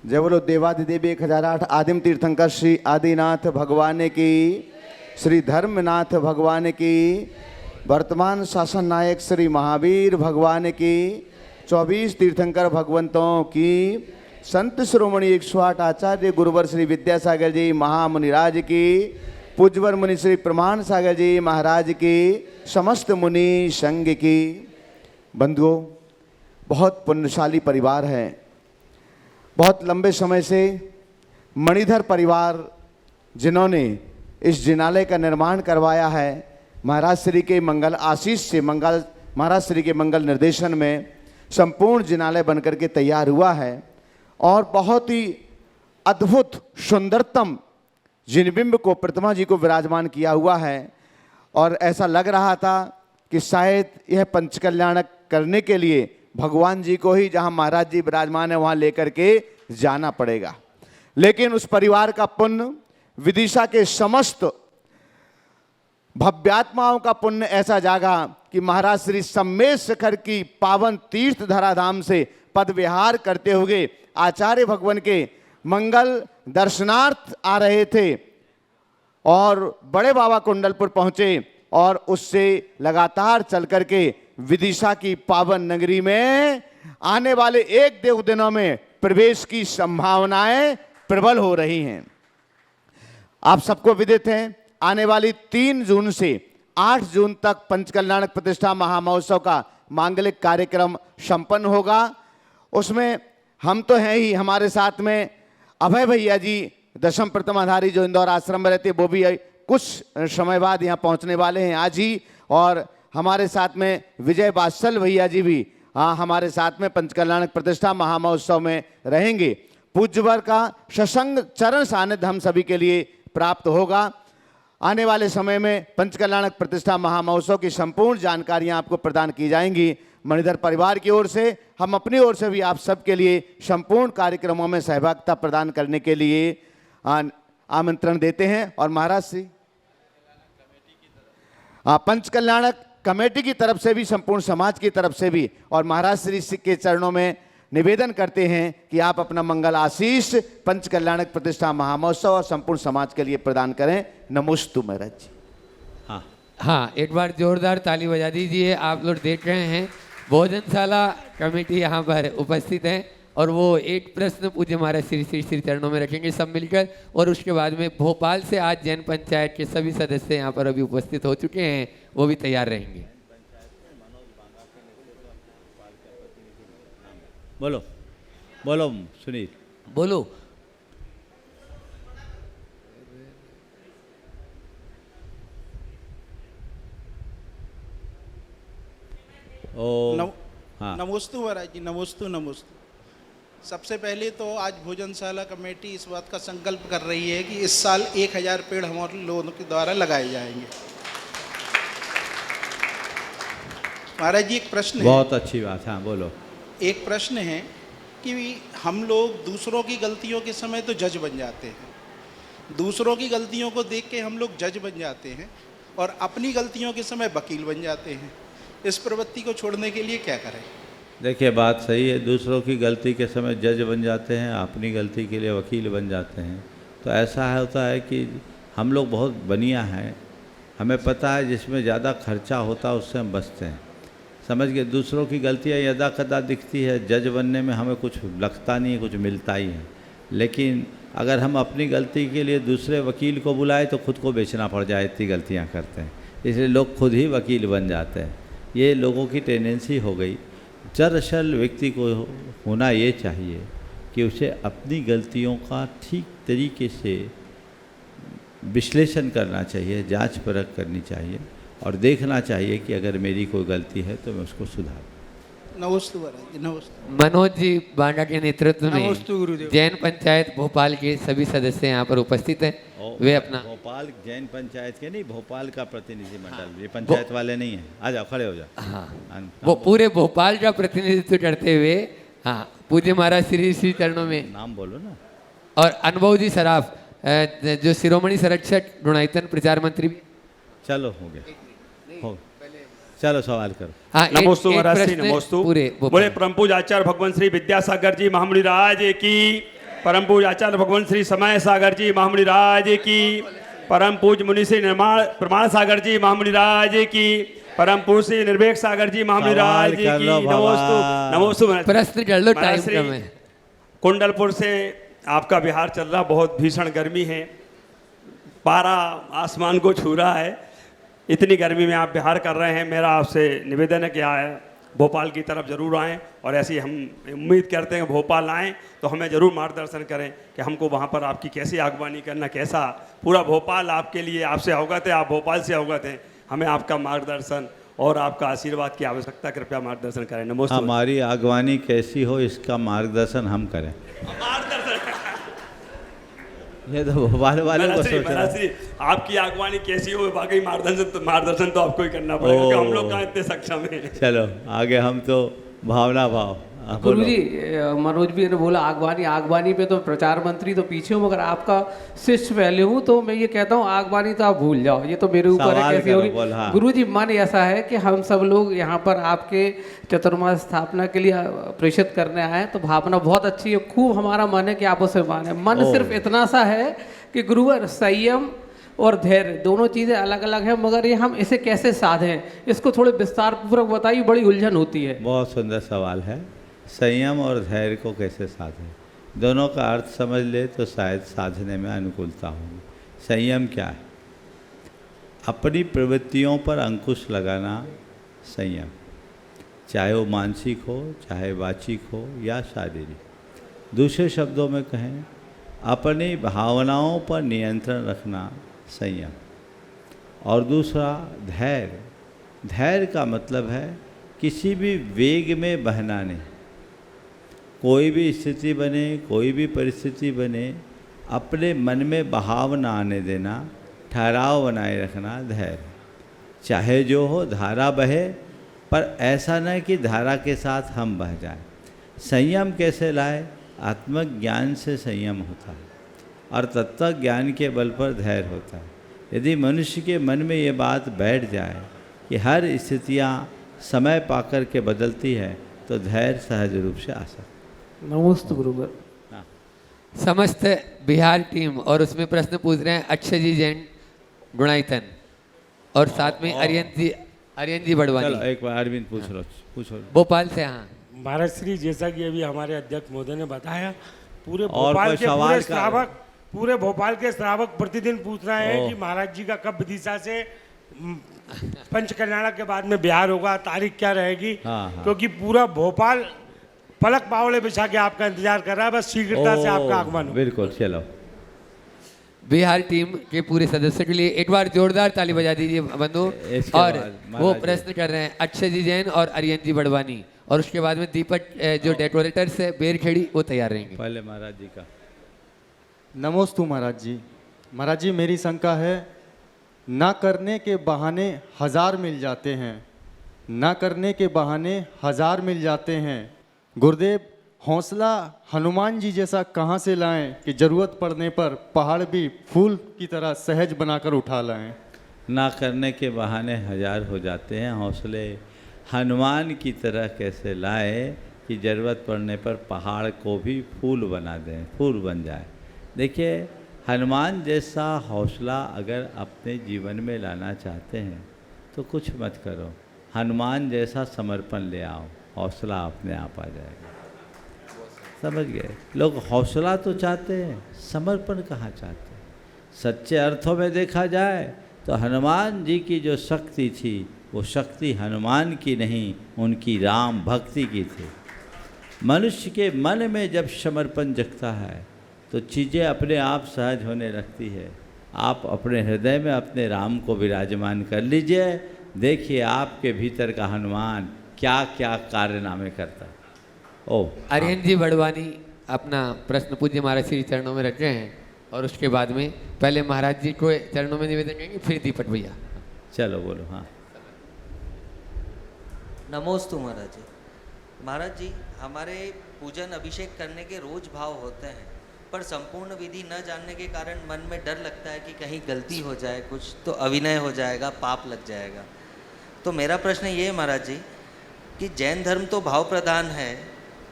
जय बोलो देवाधिदेव 1008 आदिम तीर्थंकर श्री आदिनाथ भगवान की, श्री धर्मनाथ भगवान की, वर्तमान शासन नायक श्री महावीर भगवान की, 24 तीर्थंकर भगवंतों की, संत श्रोमणी 108 आचार्य गुरुवर श्री विद्यासागर जी महामुनिराज की, पूज्यवर मुनि श्री प्रमाण सागर जी महाराज की, समस्त मुनि संघ की। बंधुओं, बहुत पुण्यशाली परिवार है। बहुत लंबे समय से मणिधर परिवार जिन्होंने इस जिनालय का निर्माण करवाया है, महाराज श्री के मंगल आशीष से, महाराज श्री के मंगल निर्देशन में संपूर्ण जिनालय बनकर के तैयार हुआ है और बहुत ही अद्भुत सुंदरतम जिनबिंब को, प्रतिमा जी को विराजमान किया हुआ है। और ऐसा लग रहा था कि शायद यह पंचकल्याणक करने के लिए भगवान जी को ही, जहां महाराज जी विराजमान है वहां लेकर के जाना पड़ेगा। लेकिन उस परिवार का पुण्य, विदिशा के समस्त भव्यात्माओं का पुण्य ऐसा जागा कि महाराज श्री सम्मेद शिखर की पावन तीर्थ धराधाम से पद विहार करते हुए आचार्य भगवान के मंगल दर्शनार्थ आ रहे थे और बड़े बाबा कुंडलपुर पहुंचे और उससे लगातार चल करके विदिशा की पावन नगरी में आने वाले 1-2 दिनों में प्रवेश की संभावनाएं प्रबल हो रही हैं। आप सबको विदित है, आने वाली 3 जून से 8 जून तक पंचकल्याणक प्रतिष्ठा महामहोत्सव का मांगलिक कार्यक्रम संपन्न होगा। उसमें हम तो हैं ही, हमारे साथ में अभय भैया जी दशम प्रतिमाधारी जो इंदौर आश्रम में रहते, वो भी कुछ समय बाद यहाँ पहुँचने वाले हैं आज ही। और हमारे साथ में विजय बादशल भैया जी भी हमारे साथ में पंचकल्याणक प्रतिष्ठा महामहोत्सव में रहेंगे। पूज्यवर का सत्संग चरण सानिध्य हम सभी के लिए प्राप्त होगा। आने वाले समय में पंचकल्याणक प्रतिष्ठा महामहोत्सव की संपूर्ण जानकारियां आपको प्रदान की जाएंगी। मणिधर परिवार की ओर से, हम अपनी ओर से भी आप सबके लिए संपूर्ण कार्यक्रमों में सहभागिता प्रदान करने के लिए आमंत्रण देते हैं। और महाराज श्री पंचकल्याणक कमेटी की तरफ से भी, संपूर्ण समाज की तरफ से भी और महाराज श्री के चरणों में निवेदन करते हैं कि आप अपना मंगल आशीष पंचकल्याणक प्रतिष्ठा महामहोत्सव और संपूर्ण समाज के लिए प्रदान करें। नमोस्तु महाराज जी। हाँ, एक बार जोरदार ताली बजा दीजिए। आप लोग देख रहे हैं भोजनशाला कमेटी यहाँ पर उपस्थित है और वो एक प्रश्न पूज्य महाराज श्री श्री श्री चरणों में रखेंगे सब मिलकर। और उसके बाद में भोपाल से आज जैन पंचायत के सभी सदस्य यहाँ पर अभी उपस्थित हो चुके हैं, वो भी तैयार रहेंगे। बोलो बोलो सुनील बोलो। नमोस्तु महाराज जी, नमोस्तु नमोस्तु। सबसे पहले तो आज भोजनशाला कमेटी इस बात का संकल्प कर रही है कि इस साल 1000 पेड़ हमारे लोगों के द्वारा लगाए जाएंगे। महाराज जी एक प्रश्न है। बहुत अच्छी बात है, हाँ बोलो। एक प्रश्न है कि हम लोग दूसरों की गलतियों के समय तो जज बन जाते हैं, दूसरों की गलतियों को देख के हम लोग जज बन जाते हैं और अपनी गलतियों के समय वकील बन जाते हैं। इस प्रवृत्ति को छोड़ने के लिए क्या करें? देखिए बात सही है, दूसरों की गलती के समय जज बन जाते हैं, अपनी गलती के लिए वकील बन जाते हैं। तो ऐसा होता है कि हम लोग बहुत बनिया हैं, हमें पता है जिसमें ज़्यादा खर्चा होता है उससे हम बचते हैं। समझ गए, दूसरों की गलतियाँ यदा कदा दिखती है, जज बनने में हमें कुछ लगता नहीं है, कुछ मिलता ही है। लेकिन अगर हम अपनी गलती के लिए दूसरे वकील को बुलाए तो खुद को बेचना पड़ जाए, इतनी गलतियाँ करते हैं। इसलिए लोग खुद ही वकील बन जाते हैं, ये लोगों की टेंडेंसी हो गई। दरअसल व्यक्ति को होना ये चाहिए कि उसे अपनी गलतियों का ठीक तरीके से विश्लेषण करना चाहिए, जांच परख करनी चाहिए और देखना चाहिए कि अगर मेरी कोई गलती है तो मैं उसको सुधारूं। नमस्ते महाराज जी, नमस्ते। मनोज जी बांडा के नेतृत्व में नमस्ते गुरुदेव। जैन पंचायत भोपाल के सभी सदस्य यहाँ पर उपस्थित हैं। वे अपना भोपाल जैन पंचायत के नहीं, भोपाल का प्रतिनिधि मंडल, ये पंचायत वाले नहीं हैं। आ जाओ, खड़े हो जाओ। हाँ, वो पूरे भोपाल का प्रतिनिधित्व करते हुए हाँ पूज्य महाराज श्री श्री चरणों में नाम बोलो ना। और अनुभव जी सराफ जो शिरोमणि संरक्षक गुणायतन प्रचार मंत्री। चलो हो गया, हो चलो सवाल करो। हाँ, नमोस्तु महाराज श्री, नमोस्तु। बोले परम पूज्य आचार्य भगवान श्री विद्यासागर जी महामुनि राज की, परम पूज्य आचार्य भगवान श्री समय सागर जी महामुनि राज की, परम पूज्य मुनि श्री निर्माण प्रमाण सागर जी महामुनि राज की, परम पूज्य श्री निर्वेक सागर जी महामुनि राज की। नमोस्तु नमोस्तु। प्रश्न कर लो, टाइम कम है। कुंडलपुर से आपका बिहार चल रहा, बहुत भीषण गर्मी है, पारा आसमान को छू रहा है। इतनी गर्मी में आप बिहार कर रहे हैं, मेरा आपसे निवेदन है कि भोपाल की तरफ जरूर आएँ और ऐसी हम उम्मीद करते हैं भोपाल आएँ तो हमें ज़रूर मार्गदर्शन करें कि हमको वहाँ पर आपकी कैसी आगवानी करना, कैसा पूरा भोपाल आपके लिए आपसे अवगत है, आप भोपाल से अवगत हैं। हमें आपका मार्गदर्शन और आपका आशीर्वाद की आवश्यकता, कृपया मार्गदर्शन करें। नमस्ते। हमारी आगवानी कैसी हो इसका मार्गदर्शन हम करें, ये तो भोपाल वाले को सोचना। आपकी आगवानी कैसी हो, बाकी मार्गदर्शन तो आपको ही करना पड़ेगा कि हम लोग कहाँ इतने सक्षम हैं। चलो आगे, हम तो भावना भाव। गुरु जी मनोज भी ने बोला आगवानी पे तो प्रचार मंत्री तो पीछे हूँ, मगर आपका शिष्य पहले हूँ, तो मैं ये कहता हूँ आगवानी तो आप भूल जाओ, ये तो मेरे ऊपर है, कैसी होगी। हाँ। गुरु जी मन ऐसा है कि हम सब लोग यहाँ पर आपके चतुर्मास स्थापना के लिए प्रेषित करने आए, तो भावना बहुत अच्छी है, खूब हमारा मन है कि आप उसे माने। मन सिर्फ इतना सा है कि गुरुवर संयम और धैर्य दोनों चीज़ें अलग अलग हैं, मगर ये हम इसे कैसे साधें, इसको थोड़े विस्तार पूर्वक बताइए, बड़ी उलझन होती है। बहुत सुंदर सवाल है। संयम और धैर्य को कैसे साधें, दोनों का अर्थ समझ ले तो शायद साधने में अनुकूलता होगी। संयम क्या है? अपनी प्रवृत्तियों पर अंकुश लगाना संयम, चाहे वो मानसिक हो, चाहे वाचिक हो या शारीरिक। दूसरे शब्दों में कहें, अपनी भावनाओं पर नियंत्रण रखना संयम। और दूसरा धैर्य। धैर्य का मतलब है किसी भी वेग में बहना नहीं, कोई भी स्थिति बने, कोई भी परिस्थिति बने, अपने मन में बहाव ना आने देना, ठहराव बनाए रखना धैर्य। चाहे जो हो, धारा बहे, पर ऐसा न कि धारा के साथ हम बह जाएं। संयम कैसे लाए? आत्मज्ञान से संयम होता है और तत्व ज्ञान के बल पर धैर्य होता है। यदि मनुष्य के मन में ये बात बैठ जाए कि हर स्थितियाँ समय पाकर के बदलती है, तो धैर्य सहज रूप से आ सकता है। नमस्ते गुरुवर। समस्त बिहार टीम और उसमें प्रश्न पूछ रहे हैं अक्षय जी जैन गुणायतन और साथ में अरियन जी बड़वानी। चलो एक बार अरविंद पूछो। भोपाल से। हाँ महाराज श्री, जैसा कि अभी हमारे अध्यक्ष महोदय ने बताया, पूरे और भोपाल कोई के सवाल का? पूरे भोपाल के श्रावक प्रतिदिन पूछ रहे हैं कि महाराज जी का कब विदिशा से पंच कल्याणा के बाद में बिहार होगा, तारीख क्या रहेगी? क्योंकि पूरा भोपाल पलक पावड़े बिछा के आपका इंतजार कर रहा है, बस शीघ्रता से आपका आगमन हो। बिल्कुल, चलो। बिहार टीम के पूरे सदस्यों के लिए एक बार जोरदार ताली बजा दीजिए बंधु। और वो प्रश्न कर रहे हैं अक्षय जी जैन और अरियन जी बड़वानी, और उसके बाद में दीपक जो डेकोरेटर्स है बेरखेड़ी, वो तैयार रहेंगे। पहले महाराज जी का। नमोस्तु महाराज जी। महाराज जी, मेरी शंका है, ना करने के बहाने हजार मिल जाते हैं, ना करने के बहाने हजार मिल जाते हैं। गुरुदेव, हौसला हनुमान जी जैसा कहाँ से लाएं कि जरूरत पड़ने पर पहाड़ भी फूल की तरह सहज बनाकर उठा लाएं? ना करने के बहाने हजार हो जाते हैं, हौसले हनुमान की तरह कैसे लाए कि ज़रूरत पड़ने पर पहाड़ को भी फूल बना दें, फूल बन जाए। देखिए, हनुमान जैसा हौसला अगर अपने जीवन में लाना चाहते हैं तो कुछ मत करो, हनुमान जैसा समर्पण ले आओ, हौसला अपने आप आ जाएगा। समझ गए? लोग हौसला तो चाहते हैं, समर्पण कहाँ चाहते हैं। सच्चे अर्थों में देखा जाए तो हनुमान जी की जो शक्ति थी, वो शक्ति हनुमान की नहीं, उनकी राम भक्ति की थी। मनुष्य के मन में जब समर्पण जगता है तो चीज़ें अपने आप सहज होने लगती है। आप अपने हृदय में अपने राम को विराजमान कर लीजिए, देखिए आपके भीतर का हनुमान क्या क्या कारनामे करता है। अरियन जी बड़वानी अपना प्रश्न पूज्य महाराज श्री चरणों में रख रहे हैं, और उसके बाद में पहले महाराज जी को चरणों में निवेदन करेंगे, फिर दीपक भैया। चलो बोलो। हाँ, नमोस्तु महाराज जी। महाराज जी, हमारे पूजन अभिषेक करने के रोज भाव होते हैं, पर संपूर्ण विधि न जानने के कारण मन में डर लगता है कि कहीं गलती हो जाए, कुछ तो अविनय हो जाएगा, पाप लग जाएगा। तो मेरा प्रश्न ये है महाराज जी कि जैन धर्म तो भाव प्रधान है,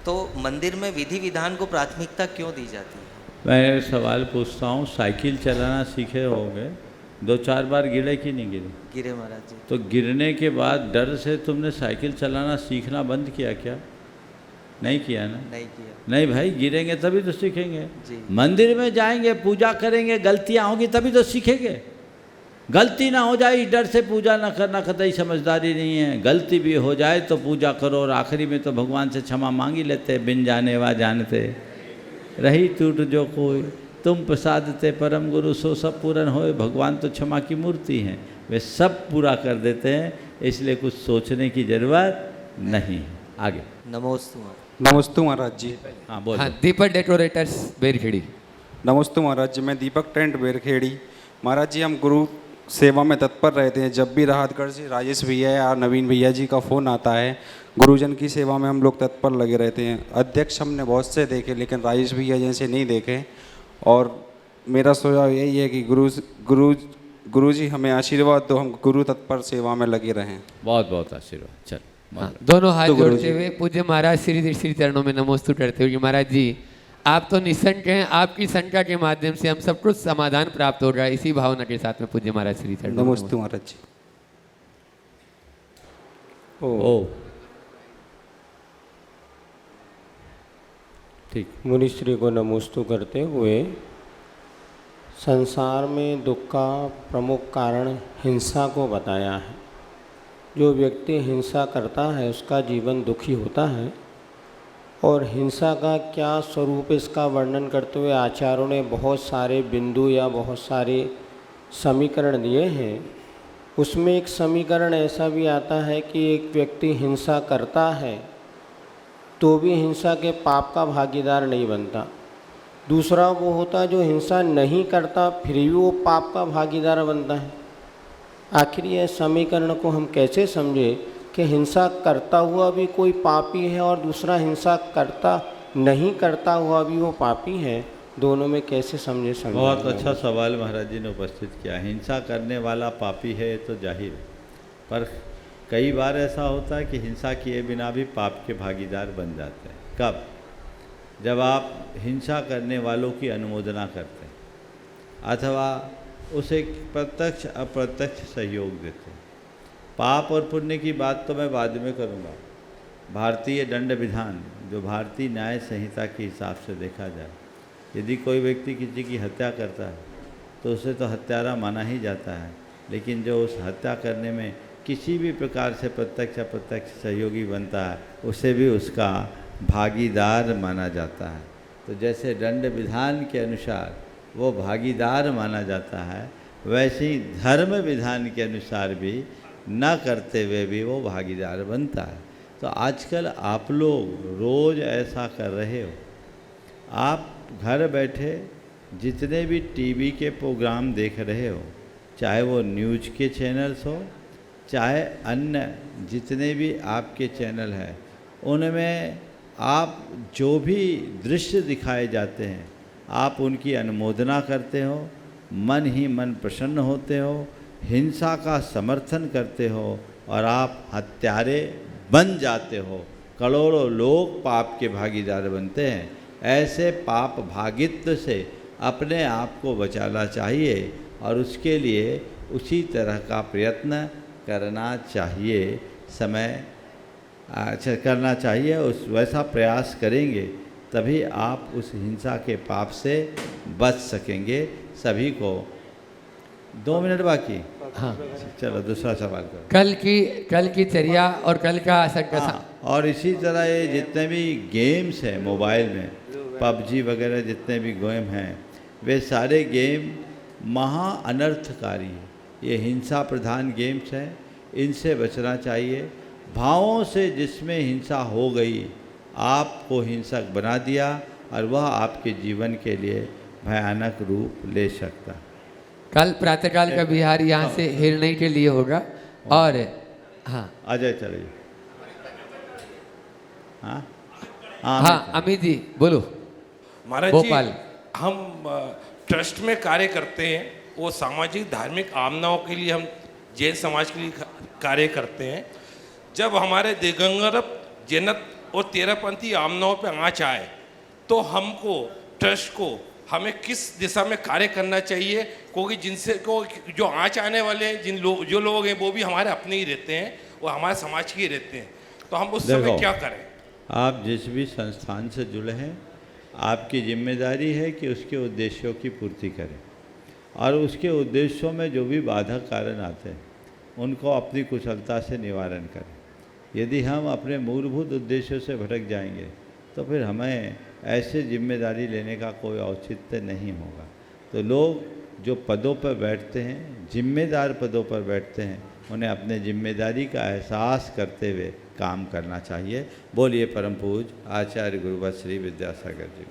तो मंदिर में विधि विधान को प्राथमिकता क्यों दी जाती है? मैं सवाल पूछता हूँ, साइकिल चलाना सीखे होंगे, 2-4 बार गिरे कि नहीं गिरे? गिरे महाराज जी। तो गिरने के बाद डर से तुमने साइकिल चलाना सीखना बंद किया क्या? नहीं किया ना? नहीं किया। नहीं भाई, गिरेंगे तभी तो सीखेंगे। जी। मंदिर में जाएंगे, पूजा करेंगे, गलतियाँ होंगी तभी तो सीखेंगे। गलती ना हो जाए इस डर से पूजा ना करना कतई समझदारी नहीं है। गलती भी हो जाए तो पूजा करो, और आखिरी में तो भगवान से क्षमा मांग ही लेते, बिन जाने वा जानते रही टूट जो कोई, तुम प्रसाद ते परम गुरु सो सब पूरन होए। भगवान तो क्षमा की मूर्ति हैं, वे सब पूरा कर देते हैं, इसलिए कुछ सोचने की जरूरत नहीं है। आगे। नमोस्तु महाराज जी। हाँ बोलो। हाँ, दीपक डेकोरेटर्स बेरखेड़ी। नमोस्तु महाराज जी। मैं दीपक टेंट बेरखेड़ी। महाराज जी, हम गुरु सेवा में तत्पर रहते हैं। जब भी राहतगढ़ से राजेश भैया या नवीन भैया जी का फ़ोन आता है, गुरुजन की सेवा में हम लोग तत्पर लगे रहते हैं। अध्यक्ष हमने बहुत से देखे, लेकिन राजेश भैया जैसे नहीं देखे। और मेरा सुझाव यही है कि गुरु जी हमें आशीर्वाद दो, हम गुरु तत्पर सेवा में लगे रहें। बहुत बहुत आशीर्वाद। चल, दोनों हाथ जोड़ते हुए पूज्य महाराज श्री चरणों में नमोस्तु करते हुए, महाराज जी आप तो निशंक हैं, आपकी शंका के माध्यम से हम सब कुछ समाधान प्राप्त हो रहा है, इसी भावना के साथ में पूज्य महाराज श्री चरणों में नमोस्तु महाराज जी। ठीक। मुनिश्री को नमोस्तु करते हुए, संसार में दुख का प्रमुख कारण हिंसा को बताया है। जो व्यक्ति हिंसा करता है उसका जीवन दुखी होता है, और हिंसा का क्या स्वरूप इसका वर्णन करते हुए आचार्यों ने बहुत सारे बिंदु या बहुत सारे समीकरण दिए हैं। उसमें एक समीकरण ऐसा भी आता है कि एक व्यक्ति हिंसा करता है तो भी हिंसा के पाप का भागीदार नहीं बनता। दूसरा वो होता है जो हिंसा नहीं करता फिर भी वो पाप का भागीदार बनता है। आखिर यह समीकरण को हम कैसे समझे कि हिंसा करता हुआ भी कोई पापी है और दूसरा हिंसा करता नहीं करता हुआ भी वो पापी है, दोनों में कैसे समझे? बहुत अच्छा सवाल महाराज जी ने उपस्थित किया। हिंसा करने वाला पापी है तो जाहिर है, पर कई बार ऐसा होता है कि हिंसा किए बिना भी पाप के भागीदार बन जाते हैं। कब? जब आप हिंसा करने वालों की अनुमोदना करते हैं अथवा उसे प्रत्यक्ष अप्रत्यक्ष सहयोग देते हैं। पाप और पुण्य की बात तो मैं बाद में करूँगा, भारतीय दंड विधान जो भारतीय न्याय संहिता के हिसाब से देखा जाए, यदि कोई व्यक्ति किसी की हत्या करता है तो उसे तो हत्यारा माना ही जाता है, लेकिन जो उस हत्या करने में किसी भी प्रकार से प्रत्यक्ष अप्रत्यक्ष सहयोगी बनता है उसे भी उसका भागीदार माना जाता है। तो जैसे दंड विधान के अनुसार वो भागीदार माना जाता है, वैसे ही धर्म विधान के अनुसार भी न करते हुए भी वो भागीदार बनता है। तो आजकल आप लोग रोज़ ऐसा कर रहे हो, आप घर बैठे जितने भी टीवी के प्रोग्राम देख रहे हो, चाहे वो न्यूज़ के चैनल्स हो, चाहे अन्य जितने भी आपके चैनल हैं, उनमें आप जो भी दृश्य दिखाए जाते हैं आप उनकी अनुमोदना करते हो, मन ही मन प्रसन्न होते हो, हिंसा का समर्थन करते हो और आप हत्यारे बन जाते हो। करोड़ों लोग पाप के भागीदार बनते हैं। ऐसे पाप भागित्व से अपने आप को बचाना चाहिए और उसके लिए उसी तरह का प्रयत्न करना चाहिए, करना चाहिए। उस वैसा प्रयास करेंगे तभी आप उस हिंसा के पाप से बच सकेंगे। सभी को 2 मिनट बाकी। हाँ, चलो दूसरा सवाल करो। कल की चर्या और कल का और इसी तरह ये जितने भी गेम्स हैं मोबाइल में, पबजी वगैरह जितने भी गेम हैं, वे सारे गेम महा अनर्थकारी हैं। ये हिंसा प्रधान गेम्स हैं, इनसे बचना चाहिए। भावों से जिसमें हिंसा हो गई आपको हिंसक बना दिया और वह आपके जीवन के लिए भयानक रूप ले सकता। कल प्रातःकाल का बिहार यहाँ से हिरनई के लिए होगा। और हाँ अजय चलिए। हाँ अमित जी बोलो। महाराज भोपाल जी, हम ट्रस्ट में कार्य करते हैं, वो सामाजिक धार्मिक आमनाओं के लिए हम जैन समाज के लिए कार्य करते हैं। जब हमारे दिगंगत जैनत और तेरहपंथी आमनाओं पे आँच आए तो हमको ट्रस्ट को हमें किस दिशा में कार्य करना चाहिए, क्योंकि जिनसे को जो आँच आने वाले हैं जो लोग हैं वो भी हमारे अपने ही रहते हैं, वो हमारे समाज के ही रहते हैं, तो हम उस समय क्या करें? आप जिस भी संस्थान से जुड़े हैं आपकी जिम्मेदारी है कि उसके उद्देश्यों की पूर्ति करें और उसके उद्देश्यों में जो भी बाधक कारण आते हैं उनको अपनी कुशलता से निवारण करें। यदि हम अपने मूलभूत उद्देश्यों से भटक जाएंगे तो फिर हमें ऐसे जिम्मेदारी लेने का कोई औचित्य नहीं होगा। तो लोग जो पदों पर बैठते हैं, जिम्मेदार पदों पर बैठते हैं, उन्हें अपने जिम्मेदारी का एहसास करते हुए काम करना चाहिए। बोलिए परम पूज्य आचार्य गुरुवर श्री विद्यासागर जी।